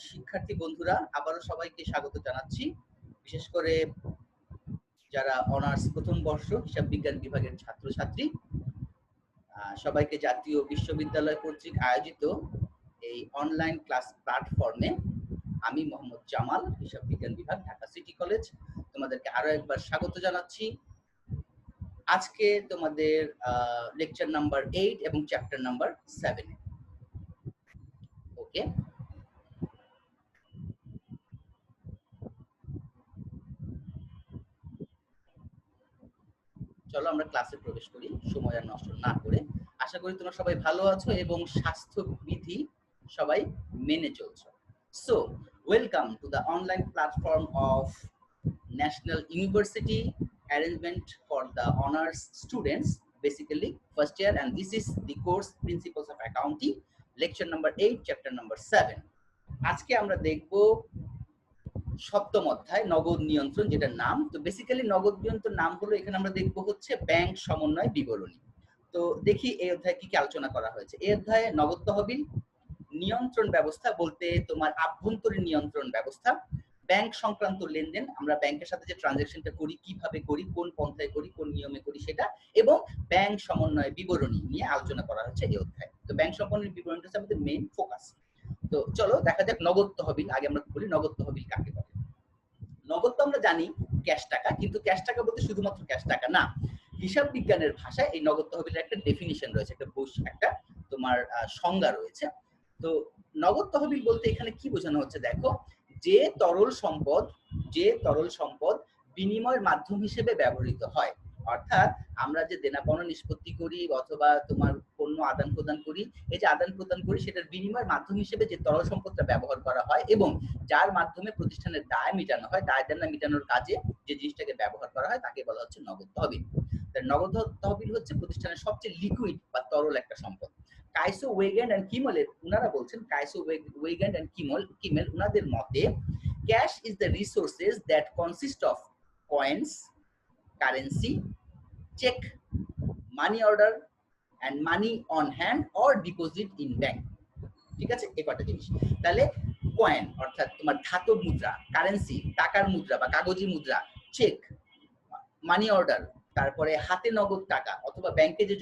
শিক্ষার্থী বন্ধুরা, আবারও সবাইকে স্বাগত জানাচ্ছি। বিশেষ করে যারা অনার্স প্রথম বর্ষ হিসাব বিজ্ঞান বিভাগের ছাত্রছাত্রী, সবাইকে জাতীয় বিশ্ববিদ্যালয় কর্তৃক আয়োজিত এই অনলাইন ক্লাস প্ল্যাটফর্মে আমি মোহাম্মদ জামাল, হিসাব বিজ্ঞান বিভাগ, ঢাকা সিটি কলেজ, তোমাদেরকে আরো একবার স্বাগত জানাচ্ছি। আজকে তোমাদের লেকচার নাম্বার 8 এবং চ্যাপ্টার নাম্বার 7। ওকে, চলো আমরা ক্লাসে প্রবেশ করি সময় আর নষ্ট না করে। আশা করি তোমরা সবাই ভালো আছো এবং স্বাস্থ্যবিধি সবাই মেনে চলছো। So welcome to the online platform of national university arrangement for the honors students, basically first year, and this is the course principles of accounting, lecture number 8, chapter number 7. আজকে আমরা দেখব সপ্তম অধ্যায় নগদ নিয়ন্ত্রণ, যেটা নাম। তো বেসিক্যালি নগদ নিয়ন্ত্রণ নাম হলো, এখানে আমরা দেখবো হচ্ছে ব্যাংক সমন্বয় বিবরণী। তো দেখি এই অধ্যায়ে কি কি আলোচনা করা হয়েছে। এই অধ্যায়ে নগদ তহবিল নিয়ন্ত্রণ ব্যবস্থা বলতে তোমার আভ্যন্তরীণ নিয়ন্ত্রণ ব্যবস্থা, ব্যাংক সংক্রান্ত লেনদেন, আমরা ব্যাংকের সাথে যে ট্রানজাকশনটা করি, কিভাবে করি, কোন পন্থায় করি, কোন নিয়মে করি সেটা, এবং ব্যাংক সমন্বয় বিবরণী নিয়ে আলোচনা করা হচ্ছে এই অধ্যায়ে। তো ব্যাংক সমন্বয় বিবরণীটা হচ্ছে আমাদের মেইন ফোকাস। তো চলো দেখা যাক নগদ তহবিল। আগে আমরা বলি নগদ তহবিল কাকে বলে। নগদ তো আমরা জানি ক্যাশ টাকা, কিন্তু ক্যাশ টাকা বলতে শুধুমাত্র ক্যাশ টাকা না। হিসাব বিজ্ঞানের ভাষায় এই নগদ তহবিলের একটা ডেফিনিশন রয়েছে, একটা তোমার সংজ্ঞা রয়েছে। তো নগদ তহবিল বলতে এখানে কি বোঝানো হচ্ছে দেখো, যে তরল সম্পদ বিনিময়ের মাধ্যম হিসেবে ব্যবহৃত হয়। অর্থাৎ আমরা যে দেনা পাওনা নিষ্পত্তি করি অথবা তোমার পণ্য আদান প্রদান করি, এই যে আদান প্রদান করি সেটার বিনিময়ের মাধ্যম হিসেবে যে তরল সম্পদটা ব্যবহার করা হয় এবং যার মাধ্যমে প্রতিষ্ঠানের দায় মেটানো হয়, দায় দেনা মেটানোর কাজে যে জিনিসটাকে ব্যবহার করা হয় তাকে বলা হচ্ছে নগদ তহবিল। নগদ তহবিল হচ্ছে প্রতিষ্ঠানের সবচেয়ে লিকুইড বা তরল একটা সম্পদ। কাইসো ওয়েগেন্ড এন্ড কিমেলের উনারা বলছেন, কাইসো ওয়েগেন্ড এন্ড কিমেল উনাদের মতে, cash is the resources that consist of coins, currency, cheque, money order and money on hand or deposit in bank. ঠিক আছে, এই কটা জিনিস। তাহলে কয়েন অর্থাৎ তোমার ধাতব মুদ্রা, কারেন্সি টাকার মুদ্রা বা কাগজি মুদ্রা, চেক, মানি অর্ডার, তারপরে হাতে নগদ টাকা অথবা ব্যাংকে যে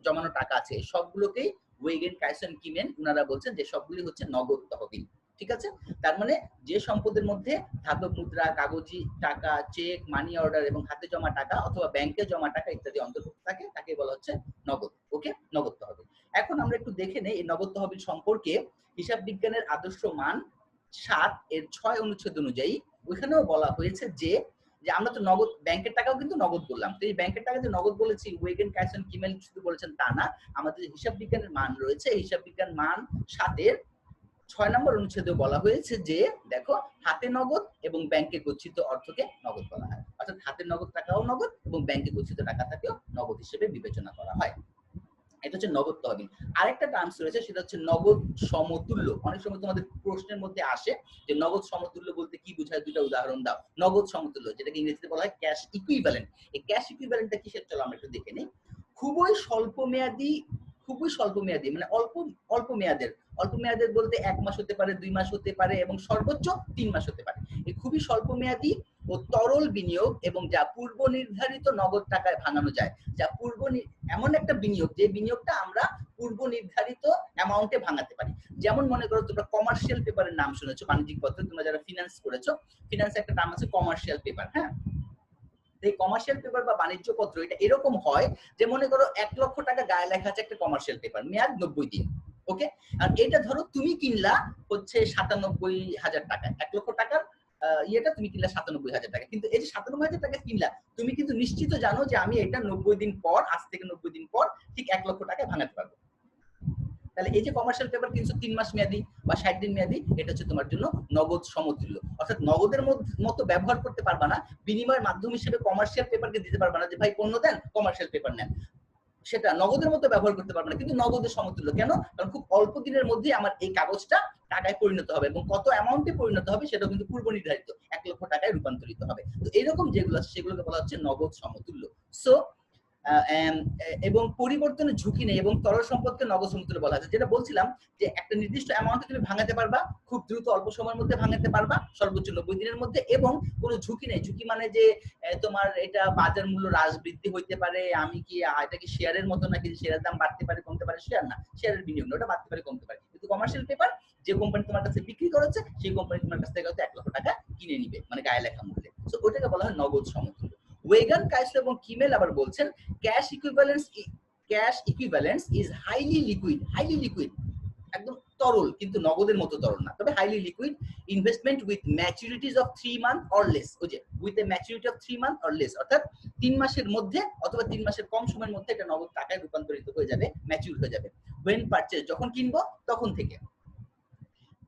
জমানো টাকা আছে, সবগুলোকেই ওয়েগেন, কাইসন, কিমেন উনারা বলছেন যে সবগুলি হচ্ছে নগদ তহবিল। ঠিক আছে, তার মানে যে সম্পদের মধ্যে ধাতব মুদ্রা, কাগজি টাকা, চেক, মানি অর্ডার এবং হাতে জমা টাকা অথবা ব্যাংকে জমা টাকা ইত্যাদি অন্তর্ভুক্ত থাকে, তাকে বলা হচ্ছে নগদ। ওকে, নগদ তহবিল। এখন আমরা একটু দেখে নেই এই নগদ তহবিল সম্পর্কে। হিসাব বিজ্ঞানের আদর্শ মান 7 এর 6 অনুচ্ছেদ অনুযায়ী ওইখানেও বলা হয়েছে যে আমরা তো নগদ, ব্যাংকের টাকাও কিন্তু নগদ বললাম। তো এই ব্যাংকের টাকা যে নগদ বলেছি, ওয়েগেন, কাইসন, কিমেল শুধু বলেছেন তা না, আমাদের হিসাব বিজ্ঞানের মান রয়েছে, হিসাব বিজ্ঞান মান 7 এর 6 নম্বর অনুচ্ছেদে বলা হয়েছে যে দেখো, হাতে নগদ এবং ব্যাংকে গচ্ছিত অর্থকে নগদ বলা হয়। অর্থাৎ হাতে নগদ টাকাও নগদ এবং ব্যাংকে গচ্ছিত টাকা থাকেও নগদ হিসেবে বিবেচনা করা হয়। এটা হচ্ছে নগদ তহবিল। আরেকটা টার্মস রয়েছে, সেটা হচ্ছে নগদ সমতুল্য। অনেক সময় তোমাদের প্রশ্নের মধ্যে আসে যে নগদ সমতুল্য বলতে কি বোঝায়, দুটো উদাহরণ দাও। নগদ সমতুল্য, যেটাকে ইংরেজিতে বলা হয় ক্যাশ ইকুইভ্যালেন্ট। এই ক্যাশ ইকুইভ্যালেন্টটা কিসের, চলো আমরা একটু দেখে নিই। খুবই স্বল্প মেয়াদি মানে অল্প মেয়াদের বলতে 1 মাস হতে পারে, 2 মাস হতে পারে এবং সর্বোচ্চ 3 মাস হতে পারে। এই খুবই স্বল্প মেয়াদি ও তরল বিনিয়োগ এবং যা পূর্ব নির্ধারিত নগদ টাকায় ভাঙানো যায়, যা এমন একটা বিনিয়োগ যে বিনিয়োগটা আমরা পূর্ব নির্ধারিত অ্যামাউন্টে ভাঙাতে পারি। যেমন মনে করো তোমরা কমার্শিয়াল পেপারের নাম শুনেছো, বাণিজ্যিক পত্র, তোমরা যারা ফিনান্স করেছো, ফিনান্সে একটা নাম আছে কমার্শিয়াল পেপার। হ্যাঁ, এই কমার্শিয়াল পেপার বা বাণিজ্য পত্র এটা এরকম হয় যে মনে করো 1 লক্ষ টাকা গায়ে লেখা আছে একটা কমার্শিয়াল পেপার, মেয়াদ 90 দিন। ওকে, আর এটা ধরো তুমি কিনলা হচ্ছে 97,000 টাকা, 1 লক্ষ টাকার ইয়েটা তুমি কিনলা 97,000 টাকা। কিন্তু এই যে 97,000 টাকা কিনলা, তুমি কিন্তু নিশ্চিত জানো যে আমি এটা 90 দিন পর, আজ থেকে 90 দিন পর ঠিক 1 লক্ষ টাকা ভাঙাতে পারবো। তাহলে এই যে কমার্শিয়াল পেপার কিনছো 3 মাস মেয়াদি বা 60 দিন মেয়াদি, এটা হচ্ছে তোমার জন্য নগদ সমতুল্য। অর্থাৎ নগদের মতো ব্যবহার করতে পারবা না, বিনিময়ের মাধ্যম হিসেবে কমার্শিয়াল পেপারকে দিতে পারবা না যে ভাই পণ্য দেন, কমার্শিয়াল পেপার নেন, সেটা নগদের মতো ব্যবহার করতে পারবে না, কিন্তু নগদের সমতুল্য। কেন? কারণ খুব অল্প দিনের মধ্যে আমার এই কাগজটা টাকায় পরিণত হবে এবং কত অ্যামাউন্টে পরিণত হবে সেটা কিন্তু পূর্ব নির্ধারিত, 1 লক্ষ টাকায় রূপান্তরিত হবে। তো এরকম যেগুলো আছে সেগুলোকে বলা হচ্ছে নগদ সমতুল্য। সো এবং পরিবর্তনের ঝুঁকি নেই এবং তরল সম্পদকে নগদ সমতুল্য বলা হয়। যেটা বলছিলাম যে একটা নির্দিষ্ট অ্যামাউন্টে তুমি ভাঙাতে পারবা, খুব দ্রুত অল্প সময়ের মধ্যে ভাঙাতে পারবা, সর্বোচ্চ 90 দিনের মধ্যে, এবং কোনো ঝুঁকি নেই। ঝুঁকি মানে যে তোমার এটা বাজার মূল্য হ্রাস বৃদ্ধি হইতে পারে, আমি কি এটা কি শেয়ারের মতো নাকি শেয়ারের দাম বাড়তে পারে কমতে পারে, শেয়ার না, শেয়ারের বিনিয়োগ না, ওটা বাড়তে পারে কমতে পারে। কিন্তু কমার্শিয়াল পেপার যে কোম্পানি তোমার কাছে বিক্রি করেছে সেই কোম্পানি তোমার কাছ থেকে হয়তো 1 লক্ষ টাকা কিনে নিবে, মানে গায়ে লেখা মূল্যে। সো ওটাকে বলা হয় নগদ সমতুল্য। ওয়েগান, কাইসলো এবং কিমেল আবার বলছেন cash equivalents is highly liquid, একদম তরল, কিন্তু নগদের মতো তরল না, তবে highly liquid investment with maturities of 3 month or less. ওই যে with a maturity of 3 month or less, অর্থাৎ 3 মাসের মধ্যে অথবা 3 মাসের কম সময়ের মধ্যে এটা নগদ টাকায় রূপান্তরিত হয়ে যাবে, ম্যাচিউর হয়ে যাবে। when purchase, যখন কিনবো তখন থেকে।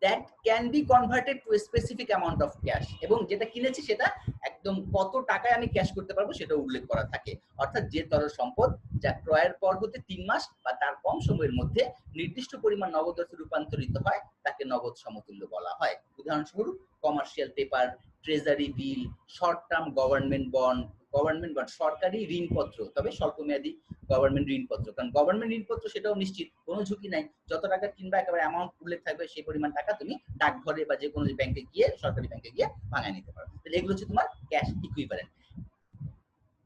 that can be converted to a specific amount of cash, এবং যেটা কিনেছি সেটা একদম কত টাকায় আমি ক্যাশ করতে পারবো সেটা উল্লেখ করা থাকে। অর্থাৎ যে তরল সম্পদ যা ক্রয়ের পর হতে 3 মাস বা তার কম সময়ের মধ্যে নির্দিষ্ট পরিমাণ নগদ অর্থে রূপান্তরিত হয় তাকে নগদ সমতুল্য বলা হয়। উদাহরণস্বরূপ commercial paper, treasury bill, short term government bond, সরকারি ঋণপত্র, তবে স্বল্পমেয়াদী গভর্নমেন্ট ঋণপত্র, কারণ গভর্নমেন্ট ঋণপত্র সেটাও নিশ্চিত, কোনো ঝুঁকি নাই, যত টাকা কিনবা একেবারে অ্যামাউন্ট উল্লেখ থাকবে, সেই পরিমাণ টাকা তুমি ডাকঘরে বা যে কোনো ব্যাংকে গিয়ে, সরকারি ব্যাংকে গিয়ে ভাঙায় নিতে পারো। তাহলে এগুলো হচ্ছে তোমার ক্যাশ ইকুইভ্যালেন্ট।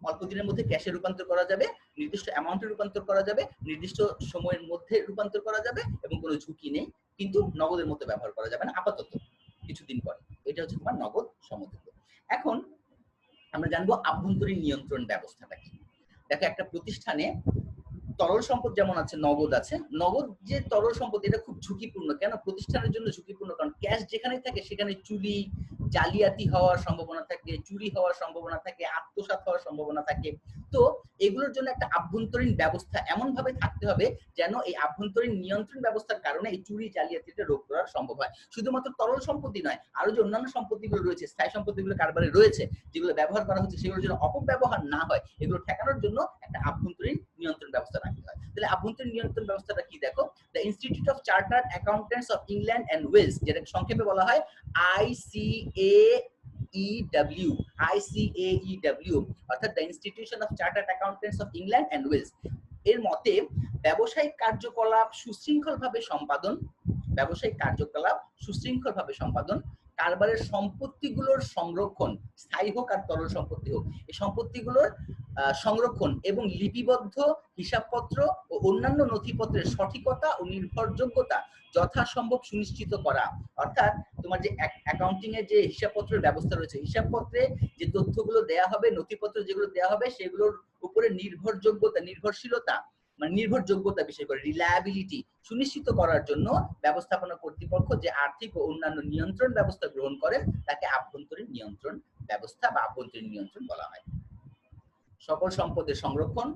অল্প দিনের মধ্যে ক্যাশে রূপান্তর করা যাবে, নির্দিষ্ট অ্যামাউন্টে রূপান্তর করা যাবে, নির্দিষ্ট সময়ের মধ্যে রূপান্তর করা যাবে, এবং কোনো ঝুঁকি নেই, কিন্তু নগদের মতো ব্যবহার করা যাবে না আপাতত, কিছুদিন পরে। এটা হচ্ছে তোমার নগদ সমতুল্য। এখন আমরা জানবো আভ্যন্তরীণ নিয়ন্ত্রণ ব্যবস্থাটা কি। দেখো, একটা প্রতিষ্ঠানে তরল সম্পদ যেমন আছে, নগদ আছে। নগদ যে তরল সম্পদ এটা খুব ঝুঁকিপূর্ণ। কেন প্রতিষ্ঠানের জন্য ঝুঁকিপূর্ণ? কারণ ক্যাশ যেখানে থাকে সেখানে চুরি, জালিয়াতি হওয়ার সম্ভাবনা থাকে, চুরি হওয়ার সম্ভাবনা থাকে, আত্মসাৎ হওয়ার সম্ভাবনা থাকে। তো এগুলোর জন্য একটা আভ্যন্তরীণ ব্যবস্থা এমন ভাবে থাকতে হবে যেন এই আভ্যন্তরীণ নিয়ন্ত্রণ ব্যবস্থার কারণে এই চুরি, জালিয়াতিটা রোধ করা সম্ভব হয়। শুধুমাত্র তরল সম্পত্তি নয়, আরো যে অন্যান্য সম্পত্তিগুলো রয়েছে, স্থায়ী সম্পত্তিগুলো কারবারে রয়েছে, যেগুলো ব্যবহার করা হচ্ছে, সেগুলোর জন্য অপব্যবহার না হয়, এগুলো ঠেকানোর জন্য একটা আভ্যন্তরীণ নিয়ন্ত্রণ ব্যবস্থা রাখতে হয়। তাহলে আভ্যন্তরীণ নিয়ন্ত্রণ ব্যবস্থাটা কি দেখো, the Institute of Chartered Accountants of England and Wales, যেটা সংক্ষেপে বলা হয় ICAEW, অর্থাৎ the Institution of Chartered Accountants of England and Wales এর মতে ব্যবসায়িক কার্যকলাপ সুশৃঙ্খলভাবে সম্পাদন, কারবারের সম্পত্তিগুলোর সংরক্ষণ, স্থায়ী হোক আর তরল সম্পত্তি হোক, এই সম্পত্তিগুলোর সংরক্ষণ এবং লিপিবদ্ধ হিসাবপত্র ও অন্যান্য নথিপত্রের সঠিকতা ও নির্ভরযোগ্যতা যথাসম্ভব সুনিশ্চিত করা। অর্থাৎ তোমার যে অ্যাকাউন্টিং এর যে হিসাবপত্রের ব্যবস্থা রয়েছে, হিসাবপত্রে যে তথ্যগুলো দেয়া হবে, নথিপত্র যেগুলো দেয়া হবে, সেগুলোর উপরে নির্ভরশীলতা, মানে নির্ভরযোগ্যতা, বিশেষ করে রিলায়েবিলিটি সুনিশ্চিত করার জন্য ব্যবস্থাপনা কর্তৃপক্ষ যে আর্থিক ও অন্যান্য নিয়ন্ত্রণ ব্যবস্থা গ্রহণ করেন তাকে আভ্যন্তরীণ নিয়ন্ত্রণ ব্যবস্থা বা আভ্যন্তরীণ নিয়ন্ত্রণ বলা হয়। সকল সম্পদের সংরক্ষণ,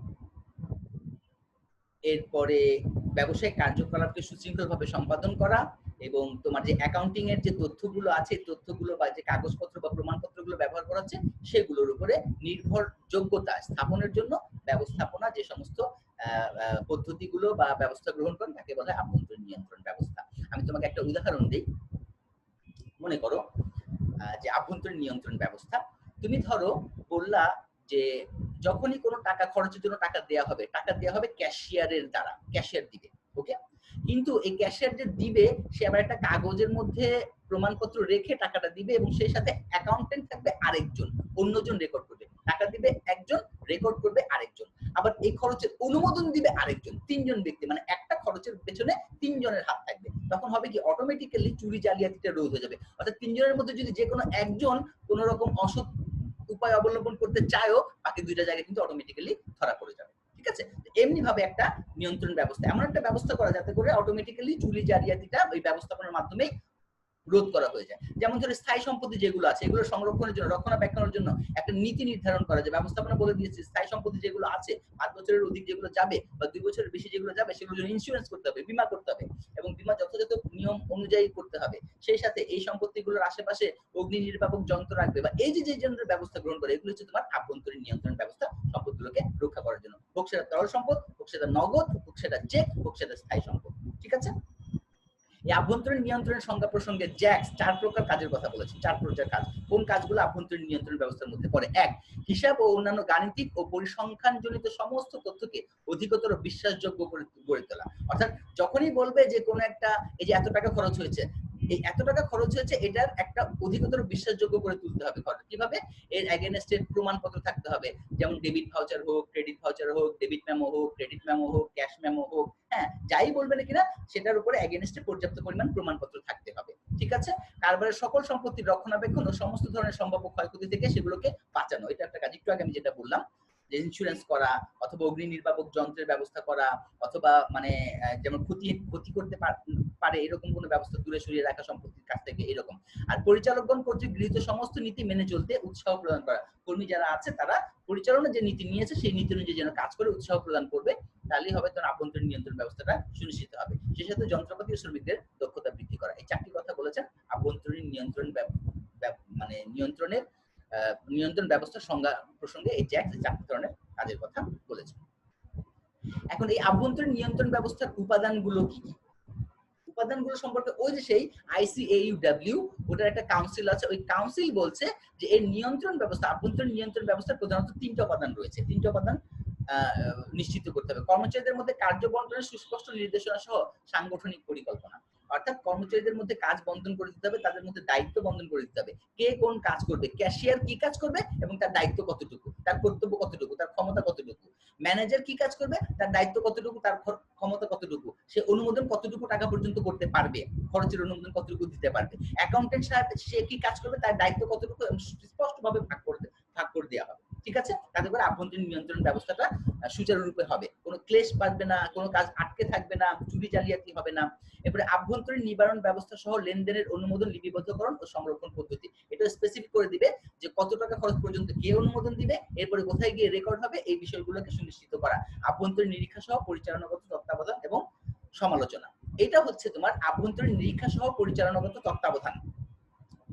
এরপরে ব্যবসায়িক কার্যকলাপকে সুশৃঙ্খলভাবে সম্পাদন করা, এবং তোমার যে অ্যাকাউন্টিং এর যে তথ্যগুলো আছে, তথ্যগুলো বা যে কাগজপত্র বা প্রমাণপত্রগুলো ব্যবহার করা হচ্ছে, সেগুলোর উপরে নির্ভরযোগ্যতা স্থাপনের জন্য ব্যবস্থাপনা যে সমস্ত পদ্ধতিগুলো বা ব্যবস্থা গ্রহণ করেন তাকে বলা হয় আভ্যন্তরীণ নিয়ন্ত্রণ ব্যবস্থা। আমি তোমাকে একটা উদাহরণ দিই। মনে করো যে আভ্যন্তরীণ নিয়ন্ত্রণ ব্যবস্থা, তুমি ধরো বললা যে যখনই কোনো টাকা খরচের জন্য টাকা দেয়া হবে ক্যাশিয়ারের দ্বারা, ক্যাশিয়ার দিবে, ওকে। কিন্তু এই ক্যাশিয়ার যে দিবে সে আবার একটা কাগজের মধ্যে প্রমাণপত্র রেখে টাকাটা দিবে, এবং সেই সাথে অ্যাকাউন্টেন্ট থাকবে আরেকজন, অন্যজন রেকর্ড করবে। টাকা দিবে একজন, রেকর্ড করবে আরেকজন, আবার এই খরচের অনুমোদন দিবে আরেকজন। 3 জন ব্যক্তি, মানে একটা খরচের পেছনে 3 জনের হাত থাকবে। তখন হবে কি, অটোমেটিক্যালি চুরি, জালিয়াতিটা রোধ হয়ে যাবে। অর্থাৎ 3 জনের মধ্যে যদি যে কোনো একজন কোন রকম অসৎ উপায় অবলম্বন করতে চায়ও, বাকি 2টা জায়গায় কিন্তু অটোমেটিক্যালি ধরা পড়ে যাবে। ঠিক আছে, এমনি ভাবে একটা নিয়ন্ত্রণ ব্যবস্থা, এমন একটা ব্যবস্থা করা যাতে করে অটোমেটিক্যালি চুরি, জালিয়াতিটা ওই ব্যবস্থাপনার মাধ্যমেই রোধ করা হয়ে যায়। যেমন ধরো স্থায়ী সম্পত্তি যেগুলো আছে, এগুলো সংরক্ষণের জন্য, রক্ষণাবেক্ষণের জন্য একটা নীতি নির্ধারণ করা যায়। ব্যবস্থাপনা বলে দিয়েছে স্থায়ী সম্পত্তি যেগুলো আছে 5 বছরের অধিক যেগুলো যাবে বা 2 বছরের বেশি যেগুলো যাবে, সেগুলোর জন্য ইন্স্যুরেন্স করতে হবে, বীমা করতে হবে, এবং বীমা যথাযথ নিয়ম অনুযায়ী করতে হবে। সেই সাথে এই সম্পত্তিগুলোর আশেপাশে অগ্নি নির্বাপক যন্ত্র রাখবে, বা এই যে যন্ত্রের ব্যবস্থা গ্রহণ করে, এগুলো হচ্ছে তোমার আভ্যন্তরীণ নিয়ন্ত্রণ ব্যবস্থা, সম্পদগুলোকে রক্ষা করার জন্য। হোক সেটা তরল সম্পদ, হোক সেটা নগদ, হোক সেটা চেক, হোক সেটা স্থায়ী সম্পদ। ঠিক আছে। এই আভ্যন্তরীণ নিয়ন্ত্রণের সংজ্ঞা প্রসঙ্গে জ্যাক্স 4 প্রকার কাজের কথা বলেছে। 4 প্রকার কাজ। কোন কাজগুলো আভ্যন্তরীণ নিয়ন্ত্রণ ব্যবস্থার মধ্যে পড়ে? 1, হিসাব ও অন্যান্য গাণিতিক ও পরিসংখ্যানজনিত সমস্ত তথ্যকে অধিকতর বিশ্বাসযোগ্য করে গড়ে তোলা। অর্থাৎ যখনই বলবে যে কোনো একটা, এই যে এত টাকা খরচ হয়েছে, এই এত টাকা খরচ হয়েছে, এটার একটা অধিকতর বিশ্বাসযোগ্য করে তুলতে হবে। কিভাবে? এর এগেইনস্টে প্রমাণপত্র থাকতে হবে, যেমন ডেবিট ভাউচার হোক, ক্রেডিট ভাউচার হোক, ডেবিট মেমো হোক, ক্রেডিট মেমো হোক, ক্যাশ মেমো হোক, হ্যাঁ, যাই বলবে না কিনা সেটার উপরে এগেইনস্টে পর্যাপ্ত পরিমাণ প্রমাণপত্র থাকতে হবে। ঠিক আছে? কারবারের সকল সম্পত্তির রক্ষণাবেক্ষণ ও সমস্ত ধরনের সম্ভাব্য ক্ষয়ক্ষতি থেকে সেগুলোকে বাঁচানো, এটা একটা কাজ। একটু আগে আমি যেটা বললাম যে ইন্স্যুরেন্স করা, অথবা অগ্নি নির্বাপক যন্ত্রের ব্যবস্থা করা, অথবা মানে যেমন ক্ষতি করতে পারে এরকম কোনো ব্যবস্থা দূরে সরিয়ে রাখা সম্পত্তির কাছ থেকে, এরকম। আর পরিচালকগণ কর্তৃক গৃহীত সমস্ত নীতি মেনে চলতে উৎসাহ প্রদান করা। কর্মী যারা আছে তারা পরিচালনা যে নীতি নিয়েছে সেই নীতি অনুযায়ী যেন কাজ করে উৎসাহ প্রদান করবে, তাহলেই হবে তখন আভ্যন্তরীণ নিয়ন্ত্রণ ব্যবস্থাটা সুনিশ্চিত হবে। সেই সাথে যন্ত্রপাতি ও শ্রমিকদের দক্ষতা বৃদ্ধি করা। এই 4টি কথা বলেছেন আভ্যন্তরীণ নিয়ন্ত্রণ মানে নিয়ন্ত্রণ ব্যবস্থার সংজ্ঞা প্রসঙ্গে এই জ্যাক্স 4 ধরনের কাজের কথা বলেছেন। এখন এই আভ্যন্তরীণ নিয়ন্ত্রণ ব্যবস্থার উপাদানগুলো কি কি? উপাদানগুলো সম্পর্কে ওই যে সেই ICAUW, ওটার একটা কাউন্সিল আছে, ওই কাউন্সিল বলছে যে এই নিয়ন্ত্রণ ব্যবস্থা, আভ্যন্তরীণ নিয়ন্ত্রণ ব্যবস্থার প্রধানত 3টা উপাদান রয়েছে। 3টা উপাদান নিশ্চিত করতে হবে। কর্মচারীদের মধ্যে কার্য বন্টনের সুস্পষ্ট নির্দেশনা সহ সাংগঠনিক পরিকল্পনা। অর্থাৎ কর্মচারীদের মধ্যে কাজ বন্টন করে দিতে হবে, তাদের মধ্যে দায়িত্ব বন্টন করে দিতে হবে। কে কোন কাজ করবে, ক্যাশিয়ার কি কাজ করবে এবং তার দায়িত্ব কতটুকু, তার কর্তব্য কতটুকু, তার ক্ষমতা কতটুকু। ম্যানেজার কি কাজ করবে, তার দায়িত্ব কতটুকু, তার ক্ষমতা কতটুকু, সে অনুমোদন কতটুকু টাকা পর্যন্ত করতে পারবে, খরচের অনুমোদন কতটুকু দিতে পারবে। অ্যাকাউন্টেন্ট সাহেব সে কি কাজ করবে, তার দায়িত্ব কতটুকু স্পষ্টভাবে ভাগ করে দেওয়া হবে। ঠিক আছে? তাতে করে আভ্যন্তরীণ নিয়ন্ত্রণ ব্যবস্থাটা সুচারুরূপে হবে, কোনো ক্লেশ বাড়বে না, কোনো কাজ আটকে থাকবে না, চুরি জালিয়াতি হবে না। এরপরে আভ্যন্তরীণ নিবারণ ব্যবস্থা সহ লেনদেনের অনুমোদন লিপিবদ্ধকরণ ও সংরক্ষণ পদ্ধতি, এটা স্পেসিফিক করে দিবে যে কত টাকা খরচ পর্যন্ত কে অনুমোদন দিবে, এরপরে কোথায় গিয়ে রেকর্ড হবে, এই বিষয়গুলোকে সুনিশ্চিত করা। আভ্যন্তরীণ নিরীক্ষা সহ পরিচালনাগত তত্ত্বাবধান এবং সমালোচনা, এটা হচ্ছে তোমার আভ্যন্তরীণ নিরীক্ষা সহ পরিচালনাগত তত্ত্বাবধান।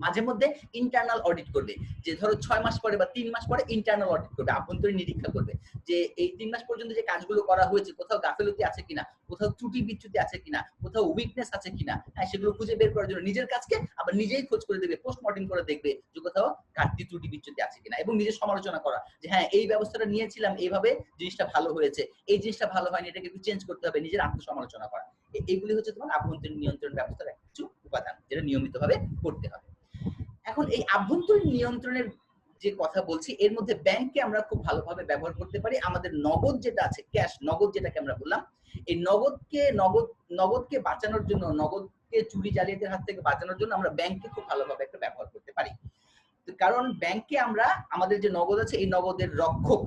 মাঝে মধ্যে ইন্টারনাল অডিট করবে, যে ধরো 6 মাস পরে বা 3 মাস পরে ইন্টারনাল অডিট করবে, আভ্যন্তরীণ নিরীক্ষা করবে যে এই 3 মাস পর্যন্ত যে কাজগুলো করা হয়েছে কোথাও গাফিলতি আছে কিনা, কোথাও ত্রুটি বিচ্যুতি আছে কিনা, কোথাও উইকনেস আছে কিনা, হ্যাঁ, সেগুলো খুঁজে বের করার জন্য নিজের কাজকে আবার নিজেই খোঁজ করে দেখবে, পোস্টমর্টেম করে দেখবে যে কোথাও ঘাটতি ত্রুটি বিচ্যুতি আছে কিনা, এবং নিজের সমালোচনা করা যে হ্যাঁ এই ব্যবস্থাটা নিয়েছিলাম এইভাবে, জিনিসটা ভালো হয়েছে, এই জিনিসটা ভালো হয়নি, এটাকে একটু চেঞ্জ করতে হবে, নিজের আত্মসমালোচনা করা। এইগুলি হচ্ছে তোমার আভ্যন্তরীণ নিয়ন্ত্রণ ব্যবস্থার কিছু উপাদান, যেটা নিয়মিতভাবে করতে হবে। এখন এই আভ্যন্তরীণ নিয়ন্ত্রণের যে কথা বলছি, এর মধ্যে ব্যাংককে আমরা খুব ভালোভাবে ব্যবহার করতে পারি। আমাদের নগদ যেটা আছে, ক্যাশ, নগদ যেটাকে আমরা বললাম, এই নগদকে বাঁচানোর জন্য, নগদকে চুরি জালিয়াতির হাত থেকে বাঁচানোর জন্য আমরা ব্যাংককে খুব ভালোভাবে একটা ব্যবহার করতে পারি। কারণ ব্যাংকে আমরা আমাদের যে নগদ আছে এই নগদের রক্ষক,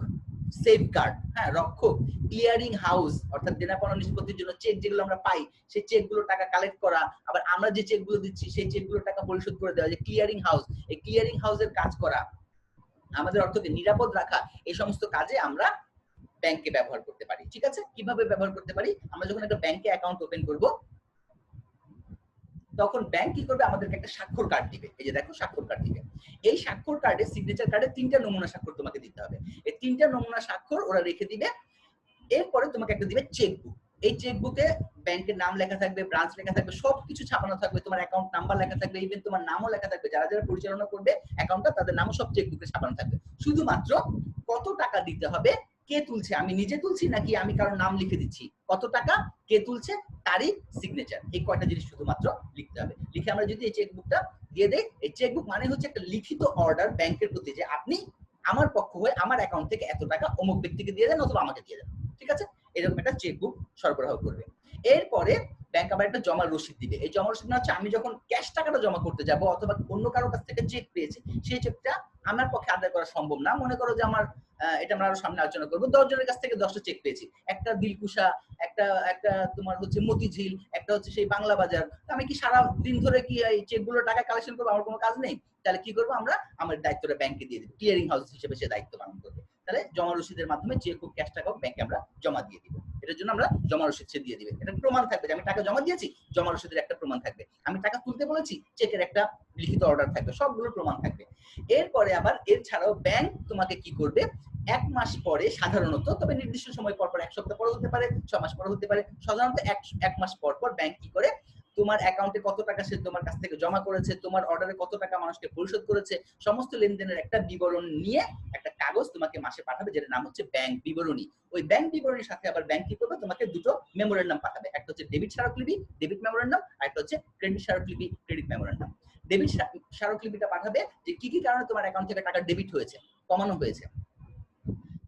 সেফগার্ড, হ্যাঁ, রক্ষক, ক্লিয়ারিং হাউস, অর্থাৎ দেনাপাওনা নিষ্পত্তির জন্য চেক যেগুলো আমরা পাই সেই চেকগুলো টাকা কালেক্ট করা, আবার আমরা যে চেকগুলো দিচ্ছি সেই চেকগুলো টাকা পরিশোধ করে দেওয়া, যে ক্লিয়ারিং হাউস, এই ক্লিয়ারিং হাউসের কাজ করা, আমাদের অর্থকে নিরাপদ রাখা, এই সমস্ত কাজে আমরা ব্যাংকে ব্যবহার করতে পারি। ঠিক আছে? কিভাবে ব্যবহার করতে পারি? আমরা যখন একটা ব্যাংকে অ্যাকাউন্ট ওপেন করব তখন ব্যাংক কি করবে, আমাদেরকে একটা স্বাক্ষর কার্ড দিবে। এই যে দেখো স্বাক্ষর কার্ড দিবে, এই স্বাক্ষর কার্ডে, সিগনেচার কার্ডে 3টা নমুনা স্বাক্ষর তোমাকে দিতে হবে। এই 3টা নমুনা স্বাক্ষর ওরা রেখে দিবে। এরপরে তোমাকে একটা দিবে চেকবুক। এই চেকবুকে ব্যাংকের নাম লেখা থাকবে, ব্রাঞ্চ লেখা থাকবে, সবকিছু ছাপানো থাকবে, তোমার অ্যাকাউন্ট নাম্বার লেখা থাকবে, ইভেন তোমার নামও লেখা থাকবে, যারা যারা পরিচালনা করবে অ্যাকাউন্টটা তাদের নামও সব চেকবুকে ছাপানো থাকবে। শুধুমাত্র কত টাকা দিতে হবে, কে তুলছে, আমি নিজে তুলছি নাকি আমি কারোর নাম লিখে দিচ্ছি, কত টাকা, কে তুলছে, তারিখ, সিগনেচার, এই কয়টা জিনিস শুধুমাত্র লিখতে হবে। লিখে আমরা যদি এই চেকবুকটা দিয়ে দেই, এই চেকবুক মানে হচ্ছে একটা লিখিত অর্ডার ব্যাংকের প্রতি যে আপনি আমার পক্ষ হয়ে আমার অ্যাকাউন্ট থেকে এত টাকা অমুক ব্যক্তিকে দিয়ে দেন অথবা আমাকে দিয়ে দেন। ঠিক আছে? এরকম একটা চেকবুক সরবরাহ করবে। এরপরে ব্যাংক আবার একটা জমা রসিদ দিবে। এই জমা রসিদ হচ্ছে আমি যখন ক্যাশ টাকাটা জমা করতে যাব অথবা অন্য কারোর কাছ থেকে চেক পেয়েছি, সেই চেকটা আমার পক্ষে আদায় করা সম্ভব না। মনে করো যে আমার এটা আমরা আরো সামনে আলোচনা করবো, 10 জনের কাছ থেকে 10টা চেক পেয়েছি, একটা দিলকুশা, একটা তোমার হচ্ছে মতিঝিল, একটা হচ্ছে সেই বাংলা বাজার। আমি কি সারা দিন ধরে কি এই চেকগুলো টাকা কালেকশন করবো? আমার কোনো কাজ নেই। তাহলে কি করবো, আমরা আমার দায়িত্বটা ব্যাংকে দিয়ে দিব, ক্লিয়ারিং হাউস হিসেবে সে দায়িত্ব পালন করবে। তাহলে জমা রসিদের মাধ্যমে চেক হোক, ক্যাশ টাকা হোক, ব্যাংকে আমরা জমা দিয়ে দিব। এটার জন্য আমরা জমা রসিদ সে দিয়ে দিবে, এটা প্রমাণ থাকবে যে আমি টাকা জমা দিয়েছি, জমা রসিদের একটা প্রমাণ থাকবে, আমি টাকা তুলতে বলেছি, চেকের একটা লিখিত অর্ডার থাকবে, সবগুলো প্রমাণ থাকবে। এরপরে আবার এর ছাড়াও ব্যাংক তোমাকে কি করবে, 1 মাস পরে সাধারণত, তবে নির্দিষ্ট সময় পর পর, 1 সপ্তাহ পরে হতে পারে, 6 মাস পরে হতে পারে, সাধারণত 1 মাস পর পর ব্যাংক কি করে, তোমার অ্যাকাউন্টে কত টাকা সে তোমার কাছ থেকে জমা করেছে, তোমার অর্ডারে কত টাকা মানুষকে পরিশোধ করেছে, সমস্ত লেনদেনের একটা বিবরণ নিয়ে একটা কাগজ তোমাকে মাসে পাঠাবে, যেটার নাম হচ্ছে ব্যাংক বিবরণী। ওই ব্যাংক বিবরণীর সাথে আবার ব্যাংক কি করবে, তোমাকে দুটো মেমোরেন্ডাম পাঠাবে, একটা হচ্ছে ডেবিট স্মারকলিপি, ডেবিট মেমোরেন্ডাম, আর একটা হচ্ছে ক্রেডিট স্মারকলিপি, ক্রেডিট মেমোরেন্ডাম। ডেবিট স্মারকলিপিটা পাঠাবে যে কি কি কারণে তোমার অ্যাকাউন্ট থেকে টাকা ডেবিট হয়েছে, কমানো হয়েছে।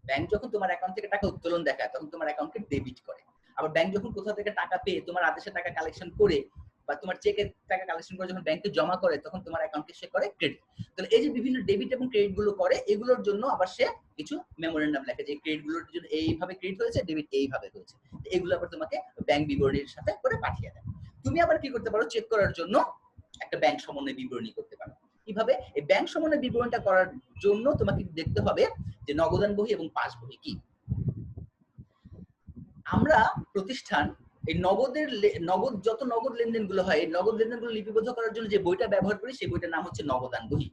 ব্যাংক যখন তোমার অ্যাকাউন্ট থেকে টাকা উত্তোলন দেখায় তখন তোমার অ্যাকাউন্টকে ডেবিট করে। আবার ব্যাংক যখন কোথাও থেকে টাকা পেয়ে তোমার আদেশে টাকা কালেকশন করে বা তোমার চেকের টাকা কালেকশন করে যখন ব্যাংকে জমা করে তখন তোমার অ্যাকাউন্টে সে করে ক্রেডিট। তাহলে এই যে বিভিন্ন ডেবিট এবং ক্রেডিট গুলো করে, এগুলোর জন্য আবার সে কিছু মেমোরেন্ডাম লেখে যে ক্রেডিট গুলোর জন্য এইভাবে ক্রেডিট হয়েছে, ডেবিট এইভাবে হয়েছে। এগুলো আবার তোমাকে ব্যাংক বিবরণীর সাথে করে পাঠিয়ে দেয়। তুমি আবার কি করতে পারো, চেক করার জন্য একটা ব্যাংক সমন্বয় বিবরণী করতে পারো। কিভাবে? এই ব্যাংক সমন্বয় বিবরণীটা করার জন্য তোমাকে দেখতে হবে যে নগদান বহি এবং পাস বহি কি। আমরা প্রতিষ্ঠান এই নগদ যত নগদ লেনদেন গুলো হয়, এই নগদ লেনদেন গুলো লিপিবদ্ধ করার জন্য যে বইটা ব্যবহার করি সেই বইটার নাম হচ্ছে নগদান বহি।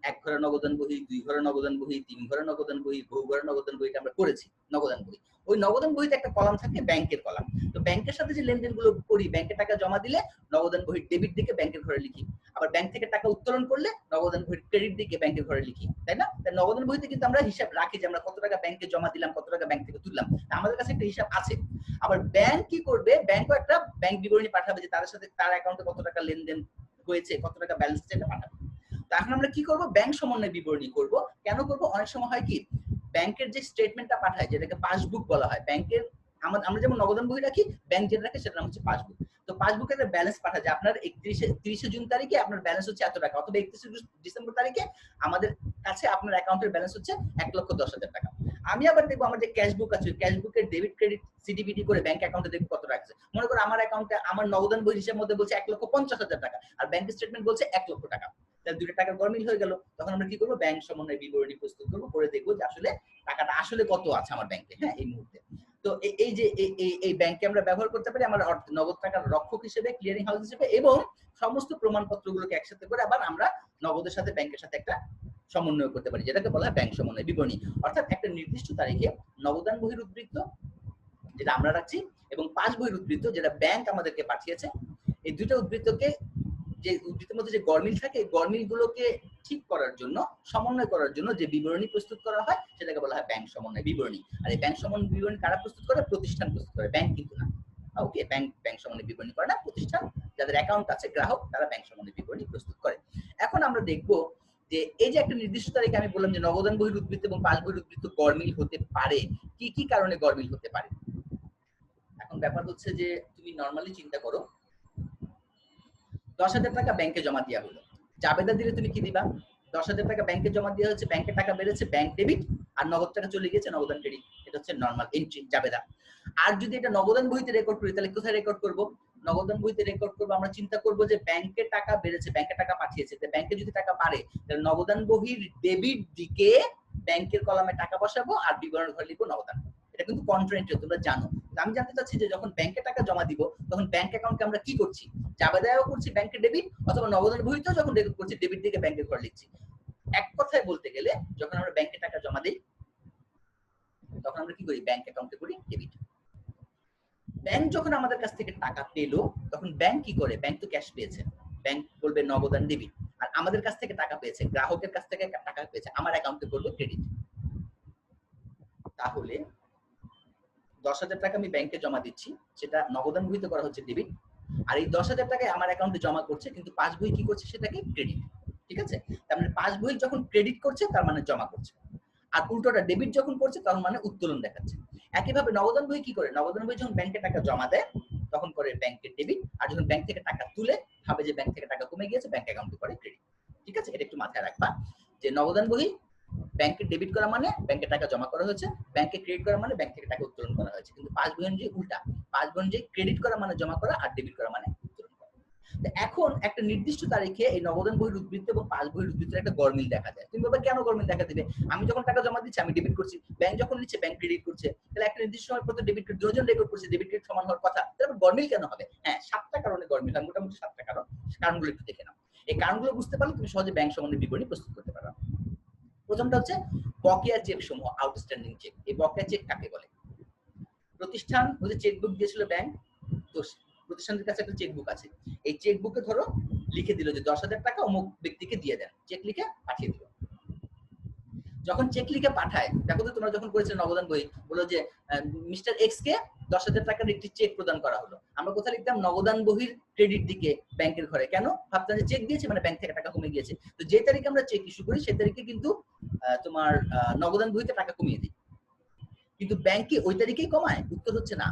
এক ঘরে নগদান বহি, দুই ঘরে নগদান বহি, তিন ঘরে নগদান বহি, বহু ঘরে নগদান বহিটা আমরা করেছি নগদান বহি। ওই নগদান বহিতে একটা কলাম থাকে ব্যাংকের কলাম। তো ব্যাংকের সাথে যে লেনদেন গুলো করি, ব্যাংকে টাকা জমা দিলে নগদান বহির ডেবিট দিকে ব্যাংকের ঘরে লিখি, আবার ব্যাংক থেকে টাকা উত্তোলন করলে নগদান বহির ক্রেডিট দিকে ব্যাংকের ঘরে লিখি, তাই না? তাই নগদান বহিতে কিন্তু আমরা হিসাব রাখি যে আমরা কত টাকা ব্যাংকে জমা দিলাম, কত টাকা ব্যাংক থেকে তুললাম, আমাদের কাছে একটা হিসাব আছে। আবার ব্যাংক কি করবে, ব্যাংকও একটা ব্যাংক বিবরণী পাঠাবে যে তার সাথে তার অ্যাকাউন্টে কত টাকা লেনদেন হয়েছে, কত টাকা ব্যালেন্স সেটা পাঠাবে। তো এখন আমরা কি করব, ব্যাংক সমন্বয় বিবরণী করব। কেন করব? অনেক সময় হয় কি, ব্যাংকের যে স্টেটমেন্টটা পাঠায় যেটাকে পাসবুক বলা হয়, ব্যাংকের আমরা যেমন নগদান বই রাখি, ব্যাংক যেটা রাখে সেটার নাম হচ্ছে পাসবুক। তো পাসবুকে একটা ব্যালেন্স পাঠায় যে আপনার 30 জুন তারিখে আপনার ব্যালেন্স হচ্ছে এত টাকা, অথবা 31 ডিসেম্বর তারিখে আমাদের কাছে আপনার অ্যাকাউন্টের ব্যালেন্স হচ্ছে 1,10,000 টাকা। আমি আবার দেখবো আমার যে ক্যাশবুক আছে, ক্যাশবুকের ডেবিট ক্রেডিট সিডিবিডি করে ব্যাংক অ্যাকাউন্টে দেখবো কত রাখছে। মনে করো আমার অ্যাকাউন্টে আমার নগদান বই হিসাব মধ্যে বলছে 1,50,000 টাকা, আর ব্যাংক স্টেটমেন্ট বলছে 1 লক্ষ টাকা। তাহলে দুটো টাকা গরমিল হয়ে গেল। তখন আমরা কি করবো, ব্যাংক সমন্বয় বিবরণী প্রস্তুত করবো, করে দেখবো যে আসলে টাকাটা আসলে কত আছে আমার ব্যাংকে, হ্যাঁ, এই মুহূর্তে। তো এই যে এই ব্যাংকে আমরা ব্যবহার করতে পারি আমার নগদ টাকার রক্ষক হিসেবে, ক্লিয়ারিং হাউস হিসেবে, এবং সমস্ত প্রমাণপত্রগুলোকে একসাথে করে আবার আমরা নগদের সাথে ব্যাংকের সাথে একটা সমন্বয় করতে পারি, যেটাকে বলা হয় ব্যাংক সমন্বয় বিবরণী। অর্থাৎ একটা নির্দিষ্ট তারিখে নগদান বহির উদ্বৃত্ত যেটা আমরা রাখছি এবং পাস বহির উদ্বৃত্ত যেটা ব্যাংক আমাদেরকে পাঠিয়েছে, এই দুটো উদ্বৃত্তকে যে উদ্বৃত্তের মধ্যে যে গরমিল থাকে, এই গরমিল গুলোকে ঠিক করার জন্য, সমন্বয় করার জন্য যে বিবরণী প্রস্তুত করা হয় সেটাকে বলা হয় ব্যাংক সমন্বয় বিবরণী। আর এই ব্যাংক সমন্বয় বিবরণী কারা প্রস্তুত করে? প্রতিষ্ঠান প্রস্তুত করে, ব্যাংক কিন্তু না। ওকে, ব্যাংক সমন্বয় বিবরণী করে না, প্রতিষ্ঠান যাদের অ্যাকাউন্ট আছে, গ্রাহক, তারা ব্যাংক সমন্বয় বিবরণী প্রস্তুত করে। এখন আমরা দেখব যে এই যে একটা নির্দিষ্ট তারিখে আমি বললাম যে নগদান বহির উদ্বৃত্ত এবং পাস বহির উদ্বৃত্ত গরমিল হতে পারে, কি কি কারণে গরমিল হতে পারে। এখন ব্যাপার হচ্ছে যে তুমি নরমালি চিন্তা করো, 10,000 টাকা ব্যাংকে জমা দেওয়া হলো, জাবেদা দিলে তুমি কি দিবা? 10,000 টাকা ব্যাংকে জমা দেওয়া হচ্ছে, ব্যাংকে টাকা বেড়েছে, ব্যাংক ডেবিট, আর নগদ টাকা চলে গিয়েছে নগদান ক্রেডিট। এটা হচ্ছে নরমাল এন্ট্রি, জাবেদা। আর যদি এটা নগদান বইতে রেকর্ড করি তাহলে কোথায় রেকর্ড করব? নগদান বইতে রেকর্ড করব, আমরা চিন্তা করব যে ব্যাংকে টাকা বেড়েছে, ব্যাংকে টাকা পাঠিয়েছে, ব্যাংকে যদি টাকা বাড়ে তাহলে নগদান বহির ডেবিট দিকে ব্যাংকের কলামে টাকা বসাবো আর বিবরণ ঘরে লিখবো নগদান। এটা কিন্তু কন্ট্রাইন্টুইটিভ, তোমরা জানো। আমি জানতে চাচ্ছি যে যখন ব্যাংকে টাকা জমা দিব তখন ব্যাংক অ্যাকাউন্টকে আমরা কি করছি, জাবেদাও করছি ব্যাংকে ডেবিট, অথবা নগদান বহিতেও যখন রেকর্ড করছি ডেবিট দিকে ব্যাংকের ঘরে লিখছি। এক কথায় বলতে গেলে যখন আমরা ব্যাংকে টাকা জমা দিই তখন আমরা কি করি, ব্যাংক অ্যাকাউন্টে করি ডেবিট। ব্যাংক যখন আমাদের কাছ থেকে টাকা পেলো তখন ব্যাংক কি করে, ব্যাংক তো ক্যাশ পেয়েছে, ব্যাংক বলবে নগদান ডেবিট, আর আমাদের কাছ থেকে টাকা পেয়েছে, গ্রাহকের কাছ থেকে টাকা পেয়েছে, আমার অ্যাকাউন্টে করবে ক্রেডিট। তাহলে 10,000 টাকা আমি ব্যাংকে জমা দিচ্ছি, সেটা নগদান বহিতে করা হচ্ছে ডেবিট, আর এই 10,000 টাকায় আমার অ্যাকাউন্টে জমা করছে, কিন্তু পাস বই কি করছে, সেটাকে ক্রেডিট। ঠিক আছে, তার মানে পাস বই যখন ক্রেডিট করছে তার মানে জমা করছে, আর উল্টোটা ডেবিট যখন করছে তার মানে উত্তোলন দেখাচ্ছে। একইভাবে নগদান বই কি করে, নগদান বই যখন ব্যাংকে টাকা জমা দেয় তখন করে ব্যাংকের ডেবিট, আর যখন ব্যাংক থেকে টাকা তুলে ভাবে যে ব্যাংক থেকে টাকা কমে গিয়েছে, ব্যাংক অ্যাকাউন্টে করে ক্রেডিট। ঠিক আছে, এটা একটু মাথায় রাখবা যে নগদান বই ব্যাংকে ডেবিট করা মানে ব্যাংকে টাকা জমা করা হয়েছে, ব্যাংকে ক্রেডিট করা মানে ব্যাংক থেকে টাকা উত্তোলন করা হয়েছে। কিন্তু পাস বই অনুযায়ী উল্টা, পাস বই অনুযায়ী ক্রেডিট করা মানে জমা করা, আর ডেবিট করা মানে উত্তোলন করা। এখন একটা নির্দিষ্ট তারিখে এই নগদান বহির উদ্বৃত্ত এবং পাস বহির উদ্বৃত্তের একটা গরমিল দেখা যায়। তুমি বলবে কেন গরমিল দেখা দিবে, আমি যখন টাকা জমা দিচ্ছি আমি ডেবিট করছি, ব্যাংক যখন নিচ্ছে ব্যাংক ক্রেডিট করছে, তাহলে একটা নির্দিষ্ট সময় পর ডেবিট ক্রেডিট দুজন রেকর্ড করছে, ডেবিট ক্রেডিট সমান হওয়ার কথা, তাহলে গরমিল কেন হবে? হ্যাঁ, 7টা কারণে গরমিল হয়, মোটামুটি 7টা কারণ। কারণগুলো একটু দেখে নাও। এই কারণগুলো বুঝতে পারলে তুমি সহজে ব্যাংক সমন্বয় বিবরণী প্রস্তুত করতে পারবে। প্রথমটা হচ্ছে বকেয়া চেক সমূহ, আউটস্ট্যান্ডিং চেক। এই বকেয়া চেক কাকে বলে? প্রতিষ্ঠান ওদের চেকবুক দিয়েছিল ব্যাংক, তো প্রতিষ্ঠানের কাছে একটা চেকবুক আছে, এই চেকবুকে ধরো লিখে দিল যে 10,000 টাকা অমুক ব্যক্তিকে দিয়ে দেন, চেক লিখে পাঠিয়ে দিল। যখন চেক লিখে পাঠায়, দেখো তো তোমরা যখন করেছিলে নগদান বই, বলো যে মিস্টার এক্স কে 10,000 টাকার একটি চেক প্রদান করা হলো, আমরা কোথায় লিখতাম? নগদান বহির ক্রেডিট দিকে ব্যাংকের ঘরে। কেন? ভাবতাম যে চেক দিয়েছে মানে ব্যাংক থেকে টাকা কমে গিয়েছে। তো যে তারিখে আমরা চেক ইস্যু করি সেই তারিখে কিন্তু তোমার নগদান বহিতে টাকা কমিয়ে দিই, কিন্তু ব্যাংকে ওই তারিখেই কমায়? উত্তর হচ্ছে না।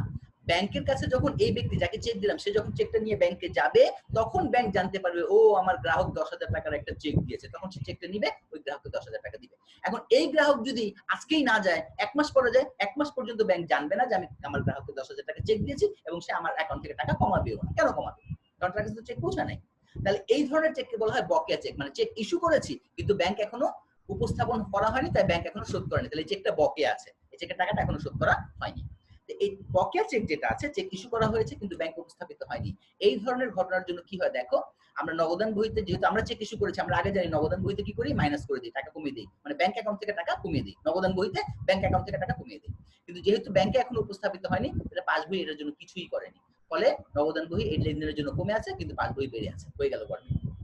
ব্যাংকের কাছে যখন এই ব্যক্তি যাকে চেক দিলাম সে যখন চেকটা নিয়ে ব্যাংকে যাবে, তখন ব্যাংক জানতে পারবে ও আমার গ্রাহক 10,000 টাকার একটা চেক দিয়েছে, তখন সে চেকটা নিবে, ওই গ্রাহককে 10,000 টাকা দিবে। এখন এই গ্রাহক যদি আজকেই না যায়, 1 মাস পরে যায়, 1 মাস পর্যন্ত ব্যাংক জানবে না যে আমি আমার গ্রাহককে 10,000 টাকা চেক দিয়েছি, এবং সে আমার অ্যাকাউন্ট থেকে টাকা কমাবেও না। কেন কমাবে? কারণ তার কাছে তো চেক পৌঁছা নাই। তাহলে এই ধরনের চেককে বলা হয় বকেয়া চেক, মানে চেক ইস্যু করেছি কিন্তু ব্যাংক এখনো উপস্থাপন করা হয়নি, তাই ব্যাংক এখনো শোধ করেনি, তাহলে এই চেকটা বকেয়া আছে, এই চেকের টাকাটা এখনো শোধ করা হয়নি। এই বকেয়া চেক যেটা আছে, চেক ইস্যু করা হয়েছে কিন্তু ব্যাংক উপস্থাপিত হয়নি, এই ধরনের ঘটনার জন্য কি হয় দেখো, আমরা নগদান বহিতে যেহেতু আমরা চেক ইস্যু করেছি, আমরা আগে জানি নগদান বহিতে কি করি, মাইনাস করে দিই, টাকা কমিয়ে দিই, মানে ব্যাংক অ্যাকাউন্ট থেকে টাকা কমিয়ে দিই, নগদান বহিতে ব্যাংক অ্যাকাউন্ট থেকে টাকা কমিয়ে দিই। কিন্তু যেহেতু ব্যাংকে এখনো উপস্থাপিত হয়নি, এটা পাস বই এটার জন্য কিছুই করেনি, ফলে নগদান বহি এই লেনদেনের জন্য কমে আছে, কিন্তু পাস বই বেড়ে আছে, হয়ে গেল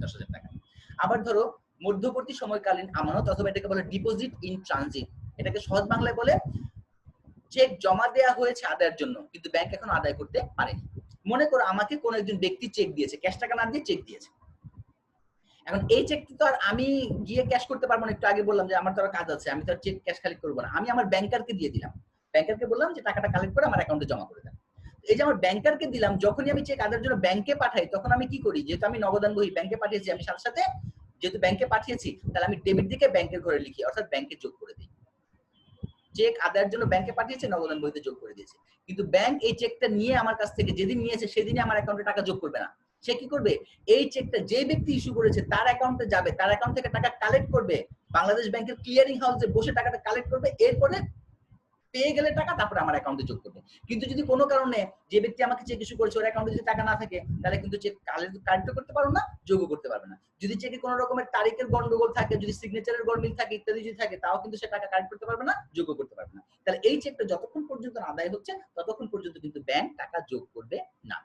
10,000 টাকা। আবার ধরো মধ্যবর্তী সময়কালীন আমানত, অথবা এটাকে বলে ডিপোজিট ইন ট্রানজিট, এটাকে সহজ বাংলায় বলে চেক জমা দেওয়া হয়েছে আদায়ের জন্য কিন্তু ব্যাংক এখন আদায় করতে পারেনি। মনে করো আমাকে কোন একজন ব্যক্তি চেক দিয়েছে, ক্যাশ টাকা না দিয়ে চেক দিয়েছে। এখন এই চেকটি তো আর আমি গিয়ে ক্যাশ করতে পারবো না, একটু আগে বললাম যে আমার তো কাজ আছে, আমি তো আর চেক ক্যাশ কালেক্ট করবো না, আমি আমার ব্যাংকারকে দিয়ে দিলাম, ব্যাংকারকে বললাম যে টাকাটা কালেক্ট করে আমার অ্যাকাউন্টে জমা করে দেন। এই যে আমার ব্যাংকারকে দিলাম, যখনই আমি চেক আদায়ের জন্য ব্যাংকে পাঠাই, তখন আমি কি করি, যেহেতু আমি নগদান বহি ব্যাংকে পাঠিয়েছি, আমি সাথে সাথে যেহেতু ব্যাংকে পাঠিয়েছি, তাহলে আমি ডেবিট দিকে ব্যাংকের ঘরে লিখি, অর্থাৎ ব্যাংকে যোগ করে দিই। চেক আদায়ের জন্য ব্যাংকে পাঠিয়েছে, নগদান বহিতে যোগ করে দিয়েছে, কিন্তু ব্যাংক এই চেকটা নিয়ে আমার কাছ থেকে যেদিন নিয়েছে সেদিনই আমার অ্যাকাউন্টে টাকা যোগ করবে না। সে কি করবে, এই চেকটা যে ব্যক্তি ইস্যু করেছে তার অ্যাকাউন্টে যাবে, তার অ্যাকাউন্ট থেকে টাকা কালেক্ট করবে, বাংলাদেশ ব্যাংকের ক্লিয়ারিং হাউসে বসে টাকাটা কালেক্ট করবে, এরপরে পেয়ে গেলে টাকা তারপরে আমার অ্যাকাউন্টে যোগ করবে। কিন্তু যদি কোনো কারণে যে ব্যক্তি আমাকে চেক ইস্যু করেছে ওর অ্যাকাউন্টে যদি টাকা না থাকে, তাহলে কিন্তু চেক কালেক্ট করতে পারো না, যোগও করতে পারবে না। যদি চেকে কোনো রকমের তারিখের গন্ডগোল থাকে, যদি সিগনেচারের গন্ডমিল থাকে ইত্যাদি যদি থাকে, তাও কিন্তু সে টাকা কালেক্ট করতে পারবে না, যোগও করতে পারবে না। তাহলে এই চেকটা যতক্ষণ পর্যন্ত আদায় হচ্ছে ততক্ষণ পর্যন্ত কিন্তু ব্যাংক টাকা যোগ করবে না।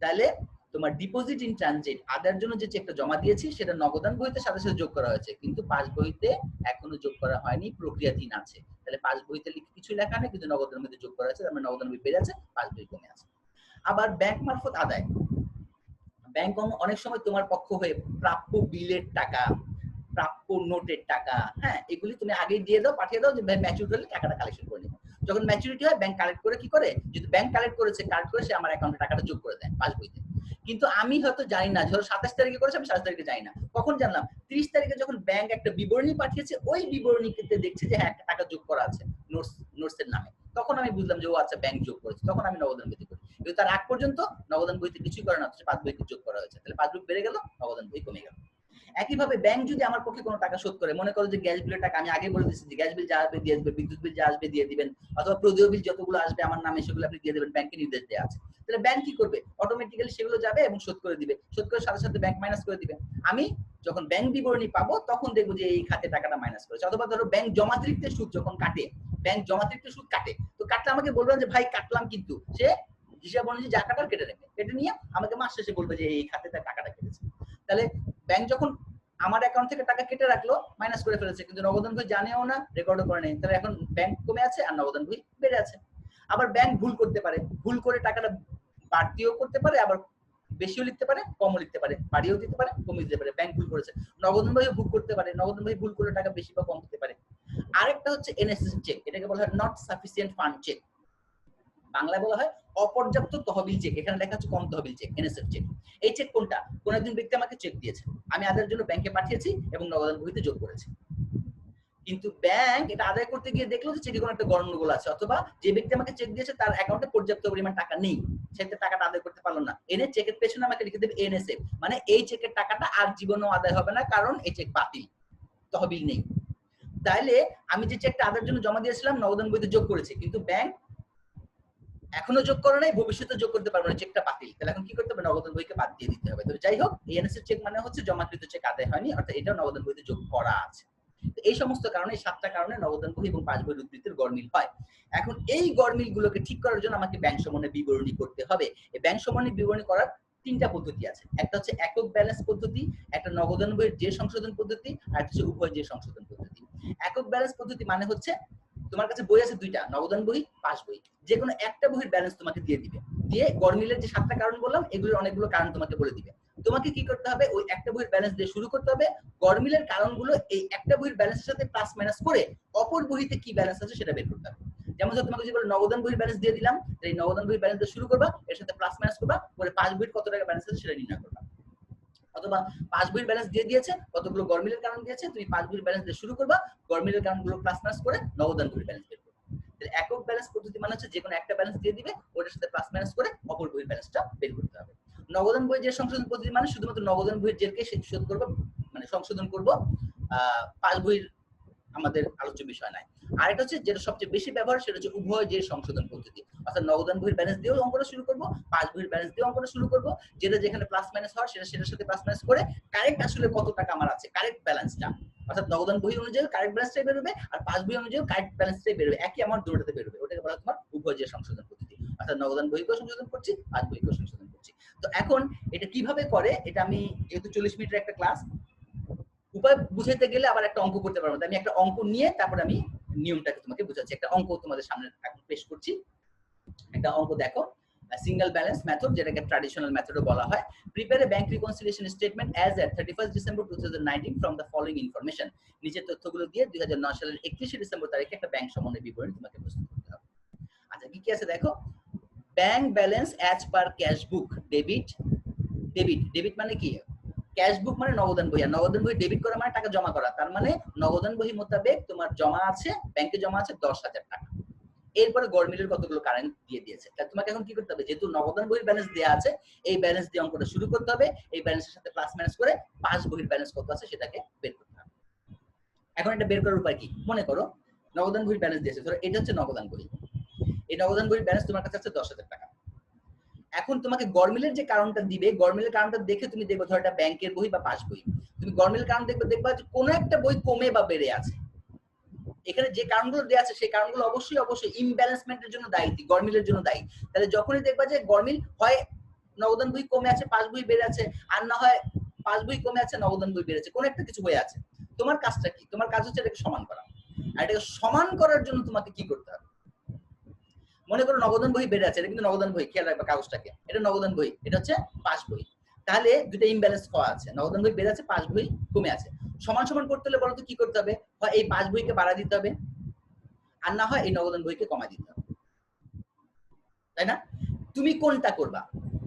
তাহলে তোমার ডিপোজিট ইন ট্রানজিট আদায়ের জন্য যে চেকটা জমা দিয়েছি সেটা নগদান বহিতে সাথে সাথে যোগ করা হয়েছে, কিন্তু পাস বহিতে এখনো যোগ করা হয়নি, প্রক্রিয়াধীন আছে। তাহলে পাস বহিতে কিছু লেখা নেই, কিন্তু নগদান বহিতে যোগ করা আছে, তার মানে নগদান বই বেড়ে আছে, পাস বই কমে আছে। আবার ব্যাংক মারফত আদায়, ব্যাংক অনেক সময় তোমার পক্ষ হয়ে প্রাপ্য বিলের টাকা, প্রাপ্য নোটের টাকা, হ্যাঁ, এগুলি তুমি আগেই দিয়ে দাও, পাঠিয়ে দাও, যে ম্যাচুরিটি হলে টাকাটা কালেকশন করে নিবো। যখন ম্যাচুরিটি হয় ব্যাংক কালেক্ট করে কি করে, যদি ব্যাংক কালেক্ট করেছে কালেক্ট করে সে আমার অ্যাকাউন্টে টাকাটা যোগ করে দেয় পাস বইতে। কিন্তু আমি হয়তো জানি না, ধরো 27 তারিখে করেছে, আমি 27 তারিখে জানি না, কখন জানলাম 30 তারিখে যখন ব্যাংক একটা বিবরণী পাঠিয়েছে, ওই বিবরণীতে দেখছি যে হ্যাঁ একটা টাকা যোগ করা আছে নোটসের নামে, তখন আমি বুঝলাম যে ও আচ্ছা ব্যাংক যোগ করেছে, তখন আমি নগদান বইতে করি। কিন্তু তার আগ পর্যন্ত নগদান বইতে কিছুই করে না, পাস বইতে যোগ করা হয়েছে, তাহলে পাস বই বেড়ে গেল, নগদান বই কমে গেল। একইভাবে ব্যাংক যদি আমার পক্ষে কোনো টাকা শোধ করে, মনে করো যে গ্যাস বিলের টাকা, আমি আগে বলে দিচ্ছি যে গ্যাস বিল যা আসবে দিয়ে দেবেন, বিদ্যুৎ বিল যা আসবে দিয়ে দিবেন, অথবা প্রদেয় বিল যতগুলো আসবে আমার নামে সেগুলো আপনি দিয়ে দেবেন, ব্যাংকে নির্দেশ দেওয়া আছে। তাহলে ব্যাংক কি করবে, অটোমেটিক্যালি সেগুলো যাবে এবং শোধ করে দিবে, শোধ করে সাথে সাথে ব্যাংক মাইনাস করে দিবে। আমি যখন ব্যাংক বিবরণী পাবো তখন দেখবো যে এই খাতে টাকাটা মাইনাস করেছে। অথবা ধরো ব্যাংক জমাতিরিক্ত সুদ যখন কাটে, ব্যাংক জমাতিরিক্ত সুদ কাটে, তো কাটলে আমাকে বলবেন যে ভাই কাটলাম, কিন্তু সে হিসাব অনুযায়ী যা কাটার কেটে নেবে, কেটে নিয়ে আমাকে মাস শেষে বলবে যে এই খাতে তার টাকাটা কেটেছে। তাহলে ব্যাংক যখন আমার অ্যাকাউন্ট থেকে টাকা কেটে রাখলো, মাইনাস করে ফেলেছে, কিন্তু নগদান বই জানেও না, রেকর্ডও করে নেই, তাহলে এখন ব্যাংক কমে আছে আর নগদান বই বেড়ে আছে। আবার ব্যাংক ভুল করতে পারে, ভুল করে টাকাটা বাড়তিও করতে পারে, আবার বেশিও লিখতে পারে, কমও লিখতে পারে, বাড়িয়েও দিতে পারে, কমিয়ে দিতে পারে, ব্যাংক ভুল করেছে। নগদান বইও ভুল করতে পারে, নগদান বই ভুল করে টাকা বেশি বা কম দিতে পারে। আরেকটা হচ্ছে এনএসএস চেক, এটাকে বলা হয় নট সাফিসিয়েন্ট ফান্ড চেক, বাংলায় বলা হয় অপর্যাপ্ত তহবিল চেক, এখানে লেখা আছে কম তহবিল চেক, এনএসএফ চেক। এই চেক কোনটা, কোন একজন ব্যক্তি আমাকে চেক দিয়েছে, আমি আদায়ের জন্য ব্যাংকে পাঠিয়েছি এবং নগদান বহিতে যোগ করেছি, কিন্তু ব্যাংক এটা আদায় করতে গিয়ে দেখলো যে চেকে কোনো একটা গন্ডগোল আছে, অথবা যে ব্যক্তি আমাকে চেক দিয়েছে তার অ্যাকাউন্টে পর্যাপ্ত পরিমাণ টাকা নেই, সেটা টাকাটা আদায় করতে পারলো না, এনে চেকের পেছনে আমাকে লিখে দেবে এনএসএফ, মানে এই চেকের টাকাটা আর জীবনেও আদায় হবে না, কারণ এই চেক বাতিল, তহবিল নেই। তাইলে আমি যে চেকটা আদায়ের জন্য জমা দিয়েছিলাম নগদান বইতে যোগ করেছি, কিন্তু ব্যাংক এখনো যোগ করে নাই, ভবিষ্যতে যোগ করতে পারবো না, চেকটা বাতিল, তাহলে এখন কি করতে হবে, নগদান বইকে বাদ দিয়ে দিতে হবে। তো যাই হোক, এনএসএফ চেক মানে হচ্ছে জমাকৃত চেক আদায় হয়নি, অর্থাৎ এটাও নগদান বইতে যোগ করা আছে। এই সমস্ত কারণে, এই 7টা কারণে নগদান বই এবং পাস বইয়ের উদ্ধৃতির গড়মিল হয়। এখন এই গড়মিলগুলোকে ঠিক করার জন্য আমাকে ব্যাংক সমন্বয় বিবরণী করতে হবে। এই ব্যাংক সমন্বয় বিবরণী করার 3টা পদ্ধতি আছে। একটা হচ্ছে একক ব্যালেন্স পদ্ধতি, একটা নগদান বইয়ের যে সংশোধন পদ্ধতি, আর একটা হচ্ছে উভয় যে সংশোধন পদ্ধতি। একক ব্যালেন্স পদ্ধতি মানে হচ্ছে তোমার কাছে বই আছে 2টা, নগদান বই, পাস বই। যে কোনো একটা বইয়ের ব্যালেন্স তোমাকে দিয়ে দিবে, দিয়ে গড়মিলের যে 7টা কারণ বললাম এগুলোর অনেকগুলো কারণ তোমাকে বলে দিবে। তোমাকে কি করতে হবে, ওই একটা বইয়ের ব্যালেন্স দিয়ে শুরু করতে হবে, গড়মিলের কারণগুলো এই একটা বইয়ের ব্যালেন্সের সাথে প্লাস মাইনাস করে অপর বইতে কি ব্যালেন্স আছে সেটা বের করতে হবে। যেমন ধর তোমাকে যদি বলে নগদান বইয়ের ব্যালেন্স দিয়ে দিলাম, এই নগদান বইয়ের ব্যালেন্স দিয়ে শুরু করবা, এর সাথে প্লাস মাইনাস করবা, পরে পাস বইয়ের কত টাকা ব্যালেন্স আছে সেটা নির্ণয় করবা। অথবা পাস বইয়ের ব্যালেন্স দিয়ে দিয়েছে, কতগুলো গড়মিলের কারণ দিয়েছে, তুমি পাস বইয়ের ব্যালেন্স দিয়ে শুরু করবা, গড়মিলের কারণগুলো প্লাস মাইনাস করে নগদান বইয়ের ব্যালেন্স বের করবা। তাহলে একক ব্যালেন্স পদ্ধতি মানে হচ্ছে যে কোনো একটা ব্যালেন্স দিয়ে দিবে, ওটার সাথে প্লাস মাইনাস করে অপর বইয়ের ব্যালেন্সটা বের করতে হবে। নগদান বই যে সংশোধন পদ্ধতি মানে শুধুমাত্র নগদান বইয়ের জেরকে শোধ করব, মানে সংশোধন করব, পাস বইয়ের আমাদের আলোচ্য বিষয় নাই। আর এটা হচ্ছে যেটা সবচেয়ে বেশি ব্যবহার, সেটা হচ্ছে উভয় যে সংশোধন পদ্ধতি। অর্থাৎ নগদান বইয়ের ব্যালেন্স দিয়েও অঙ্কটা শুরু করব, পাস বইয়ের ব্যালেন্স দিয়েও অঙ্কটা শুরু করব, যেটা যেখানে প্লাস মাইনাস হয় সেটার সাথে প্লাস মাইনাস করে কারেক্ট আসলে কত টাকা আমার আছে, কারেক্ট ব্যালেন্সটা, অর্থাৎ নগদান বই অনুযায়ী কারেক্ট ব্যালেন্সটাই বেরোবে, আর পাস বই অনুযায়ী কারেক্ট ব্যালেন্সটাই বেরোবে, একই অ্যামাউন্ট দুটোতে বেরোবে। ওটাকে বলা তোমার উভয় যে সংশোধন পদ্ধতি। অর্থাৎ নগদান বইকেও সংশোধন করছি, পাস বইকেও সংশোধন করছি। তো এখন এটা কিভাবে করে, এটা আমি যেহেতু 40 মিনিটের একটা ক্লাস, উপায় বুঝাইতে গেলে আবার একটা অঙ্ক করতে পারবো। আমি একটা অঙ্ক নিয়ে তারপর আমি নিয়মটাকে তোমাকে বোঝাচ্ছি। একটা অঙ্ক তোমাদের সামনে এখন পেশ করছি। একটা অঙ্ক দেখো, সিঙ্গেল ব্যালেন্স মেথড, যেটাকে ট্র্যাডিশনাল মেথডও বলা হয়। Prepare a bank reconciliation statement as at 31 December 2019 from the following information. নিচের তথ্যগুলো দিয়ে 2009 সালের 31 ডিসেম্বর তারিখে একটা ব্যাংক সমন্বয় বিবরণী তোমাকে প্রস্তুত করতে হবে। আচ্ছা, কি কি আছে দেখো। Bank balance as per cash বুক ডেবিট। ডেবিট মানে কি, ক্যাশ বুক মানে নগদান বই, আর নগদান বই ডেবিট করা মানে টাকা জমা করা। তার মানে নগদান বই মোতাবেক তোমার জমা আছে, ব্যাংকে জমা আছে 10,000 টাকা। এরপরে গড়মিলের কতগুলো কারেন্ট দিয়ে দিয়েছে। তাহলে তোমাকে এখন কি করতে হবে, যেহেতু নগদান বইয়ের ব্যালেন্স দেওয়া আছে, এই ব্যালেন্স দিয়ে অঙ্কটা শুরু করতে হবে, এই ব্যালেন্সের সাথে প্লাস মাইনাস করে পাস বইয়ের ব্যালেন্স কত আছে সেটাকে বের করতে হবে। এখন এটা বের করার উপায় কি, মনে করো নগদান বইয়ের ব্যালেন্স দিয়েছে, ধরো এটা হচ্ছে নগদান বই, এই নগদান বইয়ের ব্যালেন্স তোমার কাছে আছে 10,000 টাকা। এখন তোমাকে গড়মিলের যে কারণটা দিবে, গড়মিলের কারণটা দেখে তুমি দেখবে ধরো এটা ব্যাংকের বই বা পাস বই, তুমি গড়মিলের কারণ দেখবা যে কোনো একটা বই কমে বা বেড়ে আছে। এখানে যে কারণগুলো দেওয়া আছে সেই কারণগুলো অবশ্যই ইমব্যালেন্সমেন্টের জন্য দায়ী, গড়মিলের জন্য দায়ী। তাহলে যখনই দেখবা যে গড়মিল হয় নগদান বই কমে আছে পাস বই বেড়ে আছে, আর না হয় পাস বই কমে আছে নগদান বই বেড়েছে, কোনো একটা কিছু বই আছে, তোমার কাজটা কি, তোমার কাজ হচ্ছে এটাকে সমান করা। আর এটাকে সমান করার জন্য তোমাকে কি করতে হবে, মনে করো নগদান বই বেড়ে আছে, এটা কিন্তু নগদান বই, খেয়াল রাখবা কাগজটাকে, এটা নগদান বই, এটা হচ্ছে পাস বই। তাহলে দুটো ইমব্যালেন্স হওয়া আছে, নগদান বই বেড়ে আছে, পাস বই কমে আছে। সমান সমান করতে হলে বলো তো কি করতে হবে, হয় এই পাস বইকে বাড়া দিতে হবে, আর না হয় এই নগদান বইকে কমাই দিতে হবে, তাই না? তুমি কোনটা করবা,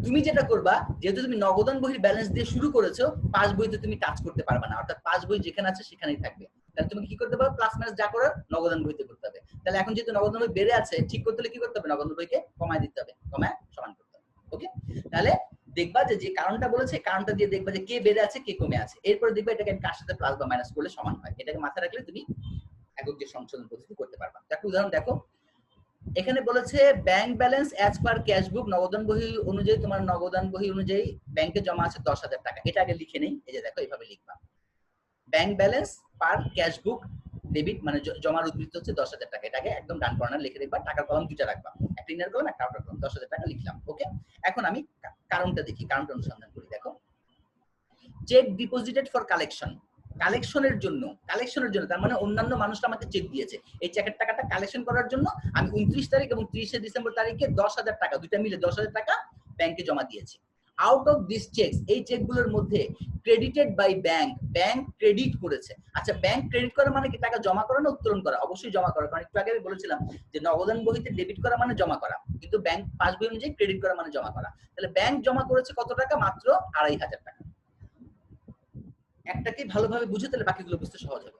তুমি যেটা করবা, যেহেতু তুমি নগদান বইয়ের ব্যালেন্স দিয়ে শুরু করেছো, পাস বইতে তুমি টাচ করতে পারবে না, অর্থাৎ পাস বই যেখানে আছে সেখানেই থাকবে। তাহলে তুমি কি করতে পারো, প্লাস মাইনাস যা করার নগদান বইতে করতে হবে। তাহলে এখন যেহেতু নগদান বই বেড়ে আছে, ঠিক করতে হলে কি করতে হবে, নগদান বইকে কমায় দিতে হবে, কমায় সমান করতে হবে। ওকে, তাহলে দেখবা যে কারণটা বলেছে, কারণটা দিয়ে দেখবা যে কে বেড়ে আছে কে কমে আছে, এরপরে দেখবা এটাকে কার সাথে প্লাস বা মাইনাস করলে সমান হয়। এটাকে মাথায় রাখলে তুমি একক যে সংশোধন পদ্ধতি করতে পারবা। একটা উদাহরণ দেখো, এখানে বলেছে bank balance as per cash book, নগদান বহি অনুযায়ী, তোমার নগদান বহি অনুযায়ী ব্যাংকে জমা আছে 10,000 টাকা। এটা আগে লিখে নেই, এই যে দেখো এইভাবে লিখবা, ব্যাংক ব্যালেন্স পার ক্যাশ বুক ডেবিট, মানে জমার উদ্বৃত্ত হচ্ছে 10,000 টাকা। এটাকে একদম ডান কর্নার লিখে রাখবা, টাকার কলম দুটো রাখবা, একটা ইনার কলম একটা আউটার কলম, 10,000 টাকা লিখলাম। ওকে, এখন আমি কারণটা দেখি, কারণটা অনুসন্ধান করি। দেখো, চেক ডিপোজিটেড ফর কালেকশন, কালেকশনের জন্য তার মানে অন্যান্য মানুষরা আমাকে চেক দিয়েছে, এই চেকের টাকাটা কালেকশন করার জন্য আমি 29 তারিখ এবং 30 ডিসেম্বর তারিখে 10,000 টাকা, দুইটা মিলে 10,000 টাকা ব্যাংকে জমা দিয়েছি। আউট অফ দিস চেকস, এই চেকগুলোর মধ্যে credited by bank, bank credit করেছে। আচ্ছা, ব্যাংক ক্রেডিট করা মানে কি টাকা জমা করা না উত্তোলন করা? অবশ্যই জমা করা, কারণ একটু আগে আমি বলেছিলাম যে নগদান বহিতে ডেবিট করা মানে জমা করা, কিন্তু ব্যাংক পাস বই অনুযায়ী ক্রেডিট করা মানে জমা করা। তাহলে ব্যাংক জমা করেছে কত টাকা, মাত্র 2,500 টাকা। একটাকে ভালোভাবে বুঝে তাহলে বাকিগুলো বুঝতে সহজ হবে।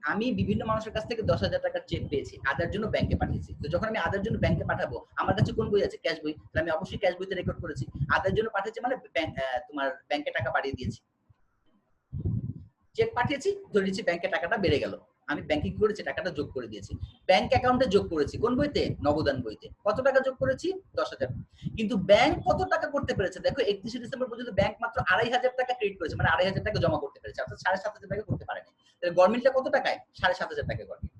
আমি বিভিন্ন মানুষের কাছ থেকে 10,000 টাকার চেক পেয়েছি, আদার জন্য ব্যাংকে পাঠিয়েছি। তো যখন আমি আদার জন্য ব্যাংকে পাঠাবো, আমার কাছে কোন বই আছে, ক্যাশ বই, তাহলে আমি অবশ্যই ক্যাশ বইতে রেকর্ড করেছি। আদার জন্য পাঠিয়েছি মানে তোমার ব্যাংকে টাকা পাঠিয়ে দিয়েছি, চেক পাঠিয়েছি, ধরে নিচ্ছি ব্যাংকে টাকাটা বেড়ে গেল, আমি ব্যাংকে কি করেছি, টাকাটা যোগ করে দিয়েছি, ব্যাংক অ্যাকাউন্টে যোগ করেছি, কোন বইতে, নগদান বইতে। কত টাকা যোগ করেছি, 10,000। কিন্তু ব্যাংক কত টাকা করতে পেরেছে, দেখো 31 ডিসেম্বর পর্যন্ত ব্যাংক মাত্র 2,500 টাকা ক্রেডিট করেছে, মানে 2,500 টাকা জমা করতে পেরেছে, অর্থাৎ 7,500 টাকা করতে পারেনি। তাহলে গভর্নমেন্টটা কত টাকায় 7,500 টাকায় গভর্নমেন্ট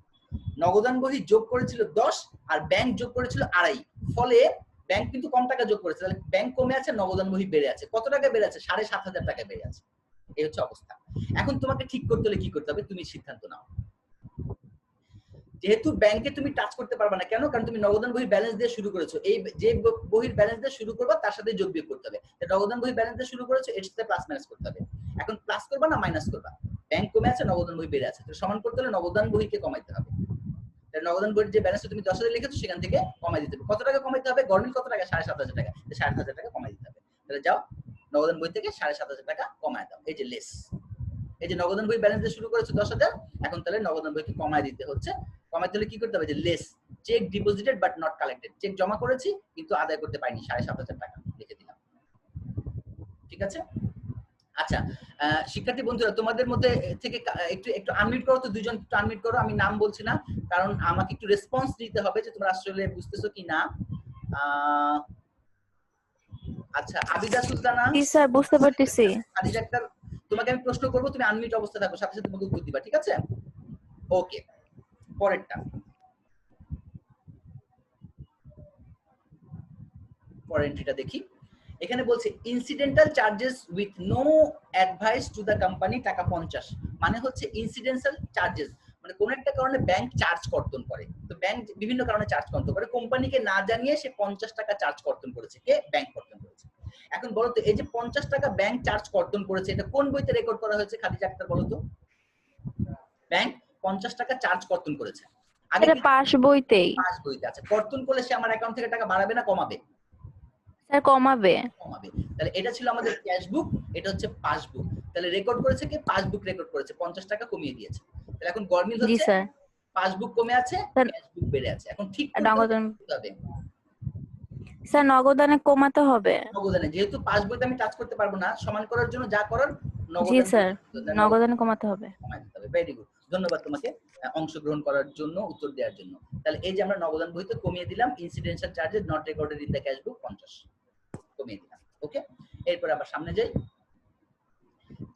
নগদান বহি যোগ করেছিল 10 আর ব্যাংক যোগ করেছিল 2.5 ফলে ব্যাংক কিন্তু কম টাকা যোগ করেছে তাহলে ব্যাংক কমে আছে নগদান বহি বেড়ে আছে কত টাকা বেড়ে আছে 7,500 টাকা বেড়ে আছে এই হচ্ছে অবস্থা এখন তোমাকে ঠিক করতে হলে কি করতে হবে তুমি সিদ্ধান্ত নাও যেহেতু ব্যাংকে তুমি টাচ করতে পারবে না কেন কারণ তুমি নগদান বহি ব্যালেন্স দিয়ে শুরু করেছো এই যে বহির ব্যালেন্স দিয়ে শুরু করবা তার সাথে যোগ বিয়োগ করতে হবে নগদান বহি ব্যালেন্স দিয়ে শুরু করেছো এর সাথে প্লাস মাইনাস করতে হবে এখন প্লাস করবা না মাইনাস করবা ব্যাংক কমে আছে নগদান বহি বেড়ে আছে তো সমান করতে হলে নগদান বহিকে কমাইতে হবে নগদান বইয়ের যে ব্যালেন্সটা তুমি 10,000 লিখেছো সেখান থেকে কমাই দিতে হবে কত টাকা কমাইতে হবে গভর্নমেন্ট কত টাকা 7,500 টাকা 7,500 টাকা কমাই দিতে হবে তাহলে যাও নগদান বই থেকে 7,500 টাকা কমায় দাও এই যে লেস এই যে নগদান বই ব্যালেন্স দিয়ে শুরু করেছো 10,000 এখন তাহলে নগদান বইকে কমায় দিতে হচ্ছে কমাইতে হলে কি করতে হবে যে less cheque deposited but not collected cheque জমা করেছি কিন্তু আদায় করতে পারিনি 7,500 টাকা লিখে দিলাম ঠিক আছে আচ্ছা শিক্ষার্থী বন্ধুরা তোমাদের মধ্যে থেকে একটু একটু আনমিউট করো তো দুইজন একটু আনমিউট করো আমি নাম বলছি না কারণ আমাকে একটু রেসপন্স দিতে হবে যে তোমরা আসলে বুঝতেছো কি না আচ্ছা আবিদা সুলতানা জি স্যার বুঝতে পারতেছি খাদিজা আক্তার তোমাকে আমি প্রশ্ন করব তুমি আনমিউট অবস্থা থাকো সাথে সাথে তোমাকে উত্তর দিবা ঠিক আছে ওকে পরেরটা পরের এন্ট্রিটা দেখি এখানে বলছে incidental charges with no advice to the company টাকা 50 মানে হচ্ছে ইনসিডেন্টাল চার্জেস মানে কোন একটা কারণে ব্যাংক চার্জ কর্তন করে তো ব্যাংক বিভিন্ন কারণে চার্জ কর্তন করে কোম্পানিকে না জানিয়ে সে 50 টাকা চার্জ কর্তন করেছে কে ব্যাংক কর্তন করেছে এখন বলো তো এই যে 50 টাকা ব্যাংক চার্জ কর্তন করেছে এটা কোন বইতে রেকর্ড করা হয়েছে খাদিজা আক্তার বলো তো ব্যাংক 50 টাকা চার্জ কর্তন করেছে আগে পাস বইতেই পাস বইতে আছে কর্তন করলে সে আমার অ্যাকাউন্ট থেকে টাকা বাড়াবে না কমাবে স্যার কমাবে কমাবে তাহলে এটা ছিল আমাদের ক্যাশ বুক এটা হচ্ছে পাসবুক তাহলে রেকর্ড করেছে কি পাসবুক রেকর্ড করেছে 50 টাকা কমিয়ে দিয়েছে তাহলে এখন গরমিল হচ্ছে জি স্যার পাসবুক কমে আছে ক্যাশ বুক বেড়ে আছে এখন ঠিক নগদান হবে স্যার নগদানে কমাতে হবে নগদানে যেহেতু পাসবুকে আমি টাচ করতে পারবো না সমান করার জন্য যা করার নগদান জি স্যার নগদানে কমাতে হবে ভেরি গুড ধন্যবাদ তোমাকে অংশগ্রহণ করার জন্য উত্তর দেওয়ার জন্য তাহলে এই যে আমরা নগদান বইতে কমিয়ে দিলাম incidental charges not recorded in the cash বুক 50 কমিয়ে দিলাম ওকে এরপর আবার সামনে যাই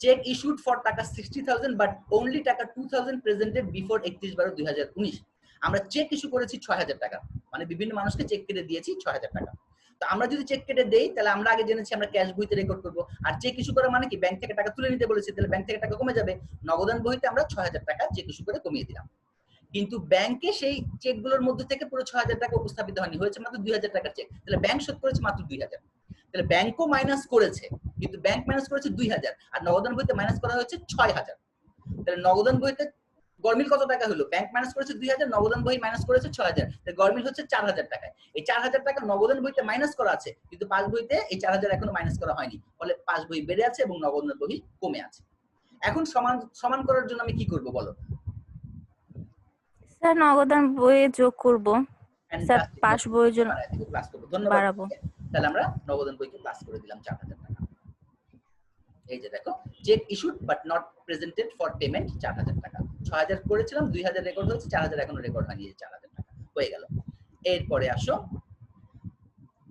চেক ইস্যুড ফর টাকা 60,000 বাট অনলি টাকা 2,000 প্রেজেন্টেড বিফোর 31/12/2019 আমরা চেক ইস্যু করেছি 6,000 টাকা মানে বিভিন্ন মানুষকে চেক কেটে দিয়েছি 6,000 টাকা তো আমরা যদি চেক কেটে দেই তাহলে আমরা আগে জেনেছি আমরা ক্যাশ বইতে রেকর্ড করব আর চেক ইস্যু করা মানে কি ব্যাংক থেকে টাকা তুলে নিতে বলেছি তাহলে ব্যাংক থেকে টাকা কমে যাবে নগদান বইতে আমরা 6,000 টাকা চেক ইস্যু করে কমিয়ে দিলাম কিন্তু ব্যাংকে সেই চেকগুলোর মধ্যে থেকে পুরো 6,000 টাকা উপস্থাপিত হয়নি হয়েছে মাত্র 2,000 টাকার চেক তাহলে ব্যাংক শোধ করেছে মাত্র 2,000 তাহলে ব্যাংকও মাইনাস করেছে কিন্তু ব্যাংক মাইনাস করেছে 2,000 আর নগদান বইতে মাইনাস করা হয়েছে 6,000 তাহলে নগদান বইতে গরমিল কত টাকা হলো ব্যাংক মাইনাস করেছে 2,000 নগদান বই মাইনাস করেছে 6,000 তাহলে গরমিল হচ্ছে 4,000 টাকা এই 4,000 টাকা নগদান বইতে মাইনাস করা আছে কিন্তু পাস বইতে এই 4,000 এখনো মাইনাস করা হয়নি ফলে পাস বই বেড়ে আছে এবং নগদান বই কমে আছে এখন সমান করার জন্য আমি কি করব বলো স্যার নগদান বইয়ে যোগ করব স্যার পাস বইয়ের জন্য প্লাস করব ধন্যবাদ তাহলে আমরা নগদান বইকে প্লাস করে দিলাম 4,000 টাকা এই যে দেখো cheque issued but not presented for payment 4,000 টাকা 6,000 করেছিলাম 2,000 রেকর্ড হয়েছে 4,000 এখনো রেকর্ড হয়নি 4,000 টাকা হয়ে গেল এরপরে আসো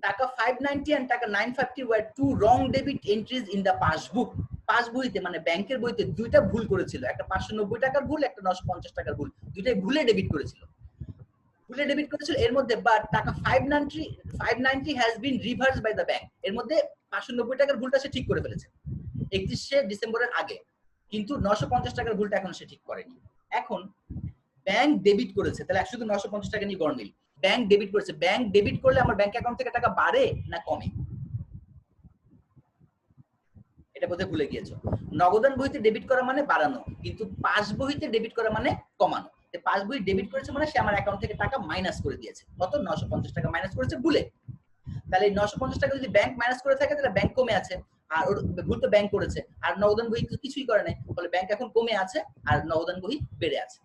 টাকা 590 and টাকা 950 were two wrong debit entries in the passbook pass বইতে মানে ব্যাংকের বইতে দুইটা ভুল করেছিল একটা 590 টাকার ভুল একটা 950 টাকার ভুল দুইটাই ভুলে ডেবিট করেছিল এর মধ্যে বাট টাকা 590 has been reversed by the bank এর মধ্যে 590 টাকার ভুলটা সে ঠিক করে ফেলেছে 31 ডিসেম্বরের আগে কিন্তু 950 টাকার ভুলটা এখন সে ঠিক করেনি এখন ব্যাংক ডেবিট করেছে তাহলে শুধু 950 টাকা নিয়ে গড়মিল ব্যাংক ডেবিট করেছে ব্যাংক ডেবিট করলে আমার ব্যাংক অ্যাকাউন্ট থেকে টাকা বাড়ে না কমে এটা বোধহয় ভুলে গিয়েছো নগদান বইতে ডেবিট করা মানে বাড়ানো কিন্তু পাস বইতে ডেবিট করা মানে কমানো পাস বই ডেবিট করেছে মানে সে আমার অ্যাকাউন্ট থেকে টাকা মাইনাস করে দিয়েছে কত 950 টাকা মাইনাস করেছে ভুলে তাহলে 950 টাকা যদি ব্যাংক মাইনাস করে থাকে তাহলে ব্যাংক কমে আছে আর ওর ভুল তো ব্যাংক করেছে আর নগদান বই কিছুই করে নাই ফলে ব্যাংক এখন কমে আছে আর নগদান বই বেড়ে আছে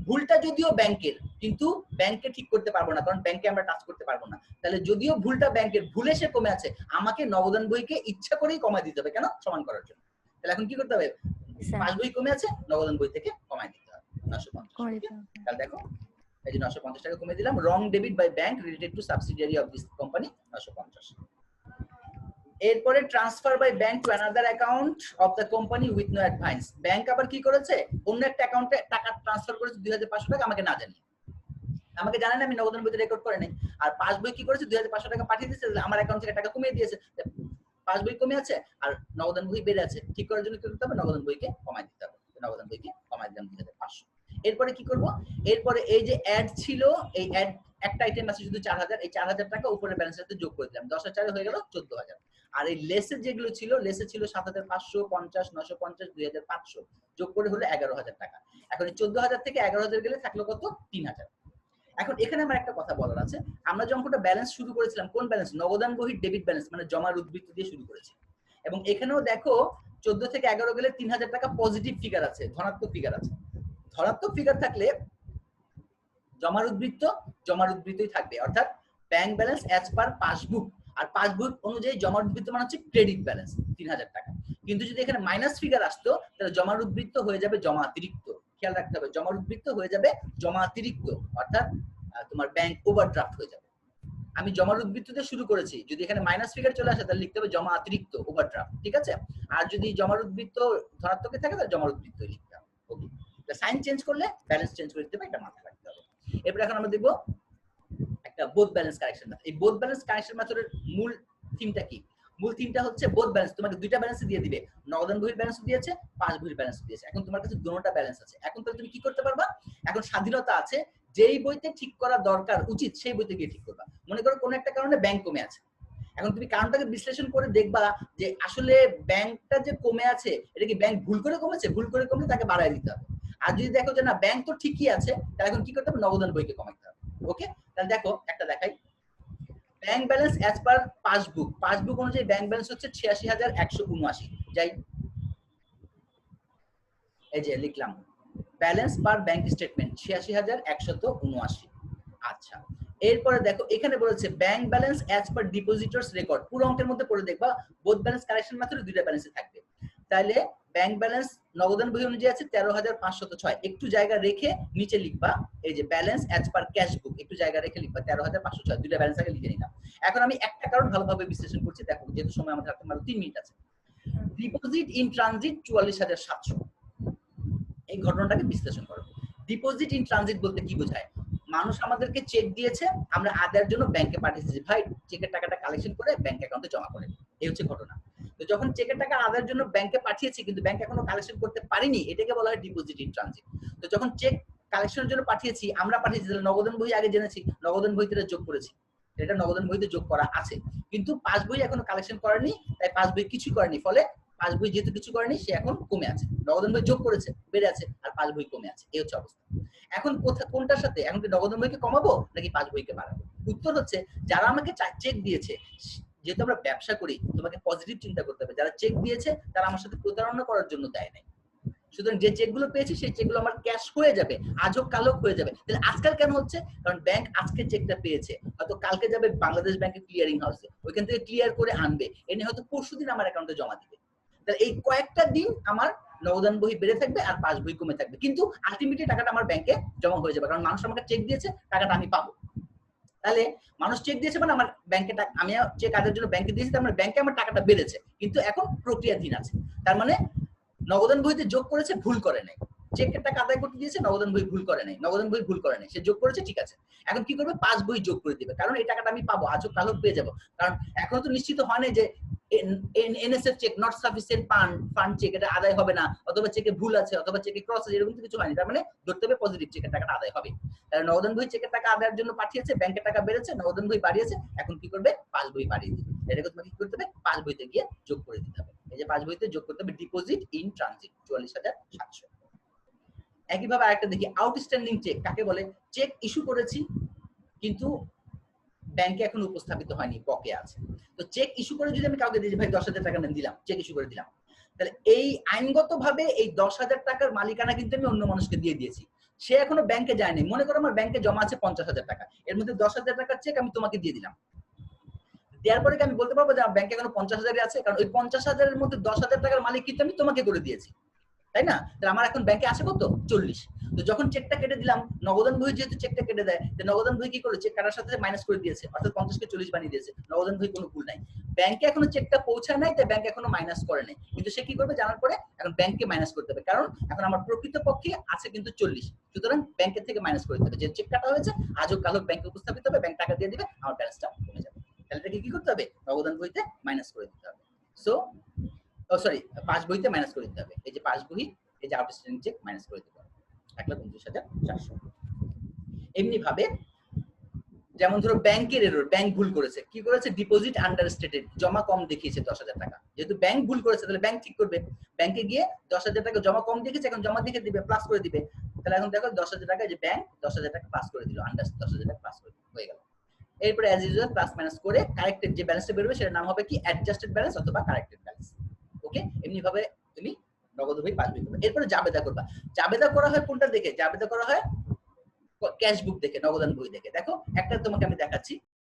ভুলটা যদিও ব্যাংকের কিন্তু ব্যাংকে ঠিক করতে পারবো না কারণ ব্যাংকে আমরা টাচ করতে পারবো না তাহলে যদিও ভুলটা ব্যাংকের ভুলে সে কমে আছে আমাকে নগদান বইকে ইচ্ছা করেই কমায় দিতে হবে কেন সমান করার জন্য তাহলে এখন কি করতে হবে পাস বই কমে আছে নগদান বই থেকে কমায় দিতে হবে 950 তাহলে দেখো এই যে 950 টাকা কমে দিলাম wrong debit by bank related to subsidiary of this company 950 এরপরে transfer by bank to another account of the company with no advance. Bank আবার কি করেছে, অন্য একটা অ্যাকাউন্টে টাকা ট্রান্সফার করেছে 2500 টাকা আমাকে না জানিয়ে, আমাকে জানেন আমি নগদান বইতে রেকর্ড করে নাই। আর পাসবই কি করেছে 2500 টাকা পাঠিয়ে দিয়েছে, আমার অ্যাকাউন্ট থেকে টাকা কমিয়ে দিয়েছে, পাসবই কমে আছে আর নগদান বই বেড়ে আছে। ঠিক করার জন্য কি করতে হবে, নগদান বইকে কমাই দিতে হবে। নগদান বইকে কমাই দিলাম 2500। এরপরে কি করব, এরপরে এই যে অ্যাড ছিল, এই অ্যাড একটা আইটেম আছে শুধু 4000, এই 4000 টাকা উপরে ব্যালেন্সের সাথে যোগ করে দিলাম, 10 আর 4 হয়ে গেল 14000। আর এই লেসে যেগুলো ছিল, লেসে ছিল 7550, 950, 2500, যোগ করে হলো 11000 টাকা। এখন এই 14000 থেকে 11000 গেলে থাকলো কত, 3000। এখন এখানে আমার একটা কথা বলার আছে, আমরা যখন একটা ব্যালেন্স শুরু করেছিলাম, কোন ব্যালেন্স, নগদান বহির ডেবিট ব্যালেন্স, মানে জমার উদ্বৃত্ত দিয়ে শুরু করেছি। এবং এখানেও দেখো 14 থেকে 11 গেলে 3000 টাকা পজিটিভ ফিগার আছে, ধনাত্মক ফিগার আছে। ধনাত্মক ফিগার থাকলে জমার উদ্বৃত্তই থাকবে, অর্থাৎ bank balance as per passbook. আর পাসবুক অনুযায়ী জমার উদ্বৃত্ত মানে হচ্ছে ক্রেডিট ব্যালেন্স 3000 টাকা। কিন্তু যদি এখানে মাইনাস ফিগার আসতো তাহলে জমার উদ্বৃত্ত হয়ে যাবে জমা অতিরিক্ত। খেয়াল রাখতে হবে, জমার উদ্বৃত্ত হয়ে যাবে জমা অতিরিক্ত, অর্থাৎ তোমার ব্যাংক ওভারড্রাফট হয়ে যাবে। আমি জমার উদ্বৃত্ত দিয়ে শুরু করেছি, যদি এখানে মাইনাস ফিগার চলে আসে তাহলে লিখতে হবে জমা অতিরিক্ত ওভারড্রাফট, ঠিক আছে। আর যদি জমার উদ্বৃত্ত ধনাত্মকে থাকে তাহলে জমার উদ্বৃত্ত লিখতে হবে। ওকে, সাইন চেঞ্জ করলে ব্যালেন্স চেঞ্জ করে দিতে হবে, এটা মাথায় রাখতে হবে। এরপর এখন আমরা দেখব একটা বোথ ব্যালেন্স কারেকশন মেথড। এই বোথ ব্যালেন্স কারেকশন মেথডের মূল থিমটা কি, মূল থিমটা হচ্ছে বোথ ব্যালেন্স, তোমাকে দুইটা ব্যালেন্স দিয়ে দিবে, নগদান বহির ব্যালেন্স দিয়েছে, পাস বহির ব্যালেন্স দিয়েছে। এখন তোমার কাছে দুটোটা ব্যালেন্স আছে, এখন তো তুমি কি করতে পারবা, এখন স্বাধীনতা আছে, যেই বইতে ঠিক করা দরকার উচিত সেই বইতে গিয়ে ঠিক করবা। মনে করো কোনো একটা কারণে ব্যাংক কমে আছে, এখন তুমি কারণটাকে বিশ্লেষণ করে দেখবা যে আসলে ব্যাংকটা যে কমে আছে এটা কি ব্যাংক ভুল করে কমেছে, ভুল করে কমলে তাকে বাড়ায় দিতে হবে। আর যদি দেখো যে না ব্যাংক তো ঠিকই আছে, তাহলে এখন কি করতে হবে, নগদান বইকে কমাইতে হবে। ওকে, তাহলে দেখো একটা দেখাই, bank balance as per passbook অনুযায়ী ব্যাংক ব্যালেন্স হচ্ছে 86179। যাই এই যে লিখলাম ব্যালেন্স পার ব্যাংক স্টেটমেন্ট 86179। আচ্ছা, এরপরে দেখো এখানে বলেছে bank balance as per depositors record, পুরো অঙ্কের মধ্যে পড়ে দেখবা বোথ ব্যালেন্স কারেকশন মেথডে দুইটা ব্যালেন্সই থাকবে। তাহলে ব্যাংক ব্যালেন্স নগদান বই অনুযায়ী আছে 13506, একটু জায়গা রেখে নিচে লিখবা এই যে ব্যালেন্স অ্যাজ পার ক্যাশ বুক, একটু জায়গা রেখে লিখবা 13506, দুইটা ব্যালেন্স আগে লিখে নিলাম। এখন আমি একটা কারণ ভালোভাবে বিশ্লেষণ করছি, দেখো যেহেতু সময় আমাদের হাতে মাত্র 3 মিনিট আছে। ডিপোজিট ইন ট্রানজিট 44700, এই ঘটনাটাকে বিশ্লেষণ করো। ডিপোজিট ইন ট্রানজিট বলতে কি বোঝায়, মানুষ আমাদেরকে চেক দিয়েছে, আমরা আদায়ের জন্য ব্যাংকে পাঠিয়েছি, ভাই চেকের টাকাটা কালেকশন করে ব্যাংক অ্যাকাউন্টে জমা করে, এই হচ্ছে ঘটনা। তো যখন চেকের টাকা আদায়ের জন্য ব্যাংকে পাঠিয়েছি কিন্তু ব্যাংক এখনো কালেকশন করতে পারিনি, এটাকে বলা হয় ডিপোজিট ইন ট্রানজিট। তো যখন চেক কালেকশনের জন্য পাঠিয়েছি, আমরা পাঠিয়েছি, তাহলে নগদান বই আগে জেনেছি, নগদান বইতে যোগ করেছি, এটা নগদান বইতে যোগ করা আছে, কিন্তু পাস বই এখনো কালেকশন করেনি, তাই পাস বই কিছু করেনি, ফলে পাস বই যেহেতু কিছু করেনি সে এখন কমে আছে, নগদান বই যোগ করেছে বেড়ে আছে, আর পাস বই কমে আছে, এই হচ্ছে অবস্থা। এখন কোনটার সাথে, এখন কি নগদান বইকে কমাবো নাকি পাস বইকে বাড়াবো? উত্তর হচ্ছে যারা আমাকে চেক দিয়েছে, যেহেতু আমরা ব্যবসা করি তোমাকে পজিটিভ চিন্তা করতে হবে, যারা চেক দিয়েছে তারা আমার সাথে প্রতারণা করার জন্য দেয় নাই, সুতরাং যে চেকগুলো পেয়েছি সেই চেকগুলো আমার ক্যাশ হয়ে যাবে, আজও কালও হয়ে যাবে। তাহলে আজকাল কেন হচ্ছে, কারণ ব্যাংক আজকে চেকটা পেয়েছে, হয়তো কালকে যাবে বাংলাদেশ ব্যাংকের ক্লিয়ারিং হাউসে, ওইখান থেকে ক্লিয়ার করে আনবে, এনে হয়তো পরশুদিন আমার অ্যাকাউন্টে জমা দিবে। তাহলে এই কয়েকটা দিন আমার নগদান বই বেড়ে থাকবে আর পাস বই কমে থাকবে, কিন্তু আলটিমেটলি টাকাটা আমার ব্যাংকে জমা হয়ে যাবে, কারণ মানুষ আমাকে চেক দিয়েছে, টাকাটা আমি পাবো। তাহলে মানুষ চেক দিয়েছে মানে আমার ব্যাংকে, আমি চেক আদায়ের জন্য ব্যাংকে দিয়েছি, তার মানে ব্যাংকে আমার টাকাটা বেড়েছে, কিন্তু এখন প্রক্রিয়াধীন আছে। তার মানে নগদান বইতে যোগ করেছে, ভুল করে নাই, চেকের টাকা আদায় করতে দিয়েছে, নগদান বই ভুল করে নাই, নগদান বই ভুল করে নাই, সে যোগ করেছে, ঠিক আছে। এখন কি করবে, পাস বই যোগ করে দিবে, কারণ এই টাকাটা আমি পাবো, আজও কালও পেয়ে যাবো, কারণ এখনো তো নিশ্চিত হয় না যে NSF cheque not sufficient fund cheque, এটা আদায় হবে না, অথবা চেকে ভুল আছে, অথবা চেকে ক্রস আছে, এরকম কিছু হয়নি, তার মানে ধরতে হবে পজিটিভ, চেকের টাকাটা আদায় হবে। তাহলে নগদান বই চেকের টাকা আদায়ের জন্য পাঠিয়েছে, ব্যাংকের টাকা বেড়েছে, নগদান বই বাড়িয়েছে, এখন কি করবে, পাস বই বাড়িয়ে দিবে, এটাকে তোমাকে কি করতে হবে, পাস বইতে গিয়ে যোগ করে দিতে হবে। এই যে পাস বইতে যোগ করতে হবে ডিপোজিট ইন ট্রানজিট 44700। একইভাবে আরেকটা দেখি, আউটস্ট্যান্ডিং চেক কাকে বলে, চেক ইস্যু করেছি কিন্তু ব্যাংকে এখন উপস্থাপিত হয়নি, বকেয়া আছে। তো চেক ইস্যু করে যদি আমি কাউকে দিই, ভাই 10,000 টাকা নেন, দিলাম, চেক ইস্যু করে দিলাম, তাহলে এই আইনগতভাবে এই 10,000 টাকার মালিকানা কিন্তু আমি অন্য মানুষকে দিয়ে দিয়েছি, সে এখনো ব্যাংকে যায়নি। মনে করো আমার ব্যাংকে জমা আছে 50,000 টাকা, এর মধ্যে 10,000 টাকার চেক আমি তোমাকে দিয়ে দিলাম, দেওয়ার পরে কি আমি বলতে পারবো যে আমার ব্যাংকে এখনো 50,000 আছে, কারণ ওই 50,000 এর মধ্যে 10,000 টাকার মালিক কিন্তু আমি তোমাকে করে দিয়েছি। তাই না? তাহলে আমার এখন ব্যাংকে আসে কত 40। তো যখন চেকটা কেটে দিলাম, নগদান বই যেহেতু চেকটা কেটে দেয়, তো নগদান বই কি করলো, চেক কাটার সাথে মাইনাস করে দিয়েছে, অর্থাৎ 50 কে 40 বানিয়ে দিয়েছে। নগদান বই কোনো ভুল নাই, ব্যাংকে এখনো চেকটা পৌঁছায় নাই, তাই ব্যাংক এখনো মাইনাস করে নাই, কিন্তু সে কি করবে জানার পরে এখন ব্যাংকে মাইনাস করতে হবে, কারণ এখন আমার প্রকৃতপক্ষে আছে কিন্তু 40, সুতরাং ব্যাংকের থেকে মাইনাস করে দিতে হবে। যে চেক কাটা হয়েছে আজও কালো ব্যাংকে উপস্থাপিত হবে, ব্যাংক টাকা দিয়ে দিবে, আমার ব্যালেন্সটা কমে যাবে। তাহলে এটাকে কি করতে হবে, নগদান বইতে মাইনাস করে দিতে হবে। সো সরি, পাস বইতে মাইনাস করে দিতে হবে। এই যে পাস বই, এই যে আউটস্ট্যান্ডিং চেক মাইনাস করে দিতে হবে 1,29,400। এমনি ভাবে যেমন ধরো ব্যাংকের এরর, ব্যাংক ভুল করেছে, কি করেছে, ডিপোজিট আন্ডারস্টেটেড, জমা কম দেখিয়েছে 10,000 টাকা। যেহেতু ব্যাংক ভুল করেছে তাহলে ব্যাংক ঠিক করবে, ব্যাংকে গিয়ে 10,000 টাকা জমা কম দেখেছে, এখন জমা দেখে দিবে, প্লাস করে দিবে। তাহলে এখন দেখো 10,000 টাকা, যে ব্যাংক 10,000 টাকা প্লাস করে দিল, আন্ডার 10,000 টাকা প্লাস করে হয়ে গেল। এরপরে অ্যাজ ইউজুয়াল প্লাস মাইনাস করে কারেক্টেড যে ব্যালেন্সটা বেরোবে সেটার নাম হবে কি, অ্যাডজাস্টেড ব্যালেন্স অথবা কারেক্টেড ব্যালেন্স। ওকে, এমনি ভাবে তুমি নগদ বই পাস বই করবে। এরপরে জাবেদা করবা। জাবেদা করা হয় কোনটা দেখে, জাবেদা করা হয় ক্যাশ বুক দেখে, নগদান বই দেখে। দেখো একটা তোমাকে আমি দেখাচ্ছি,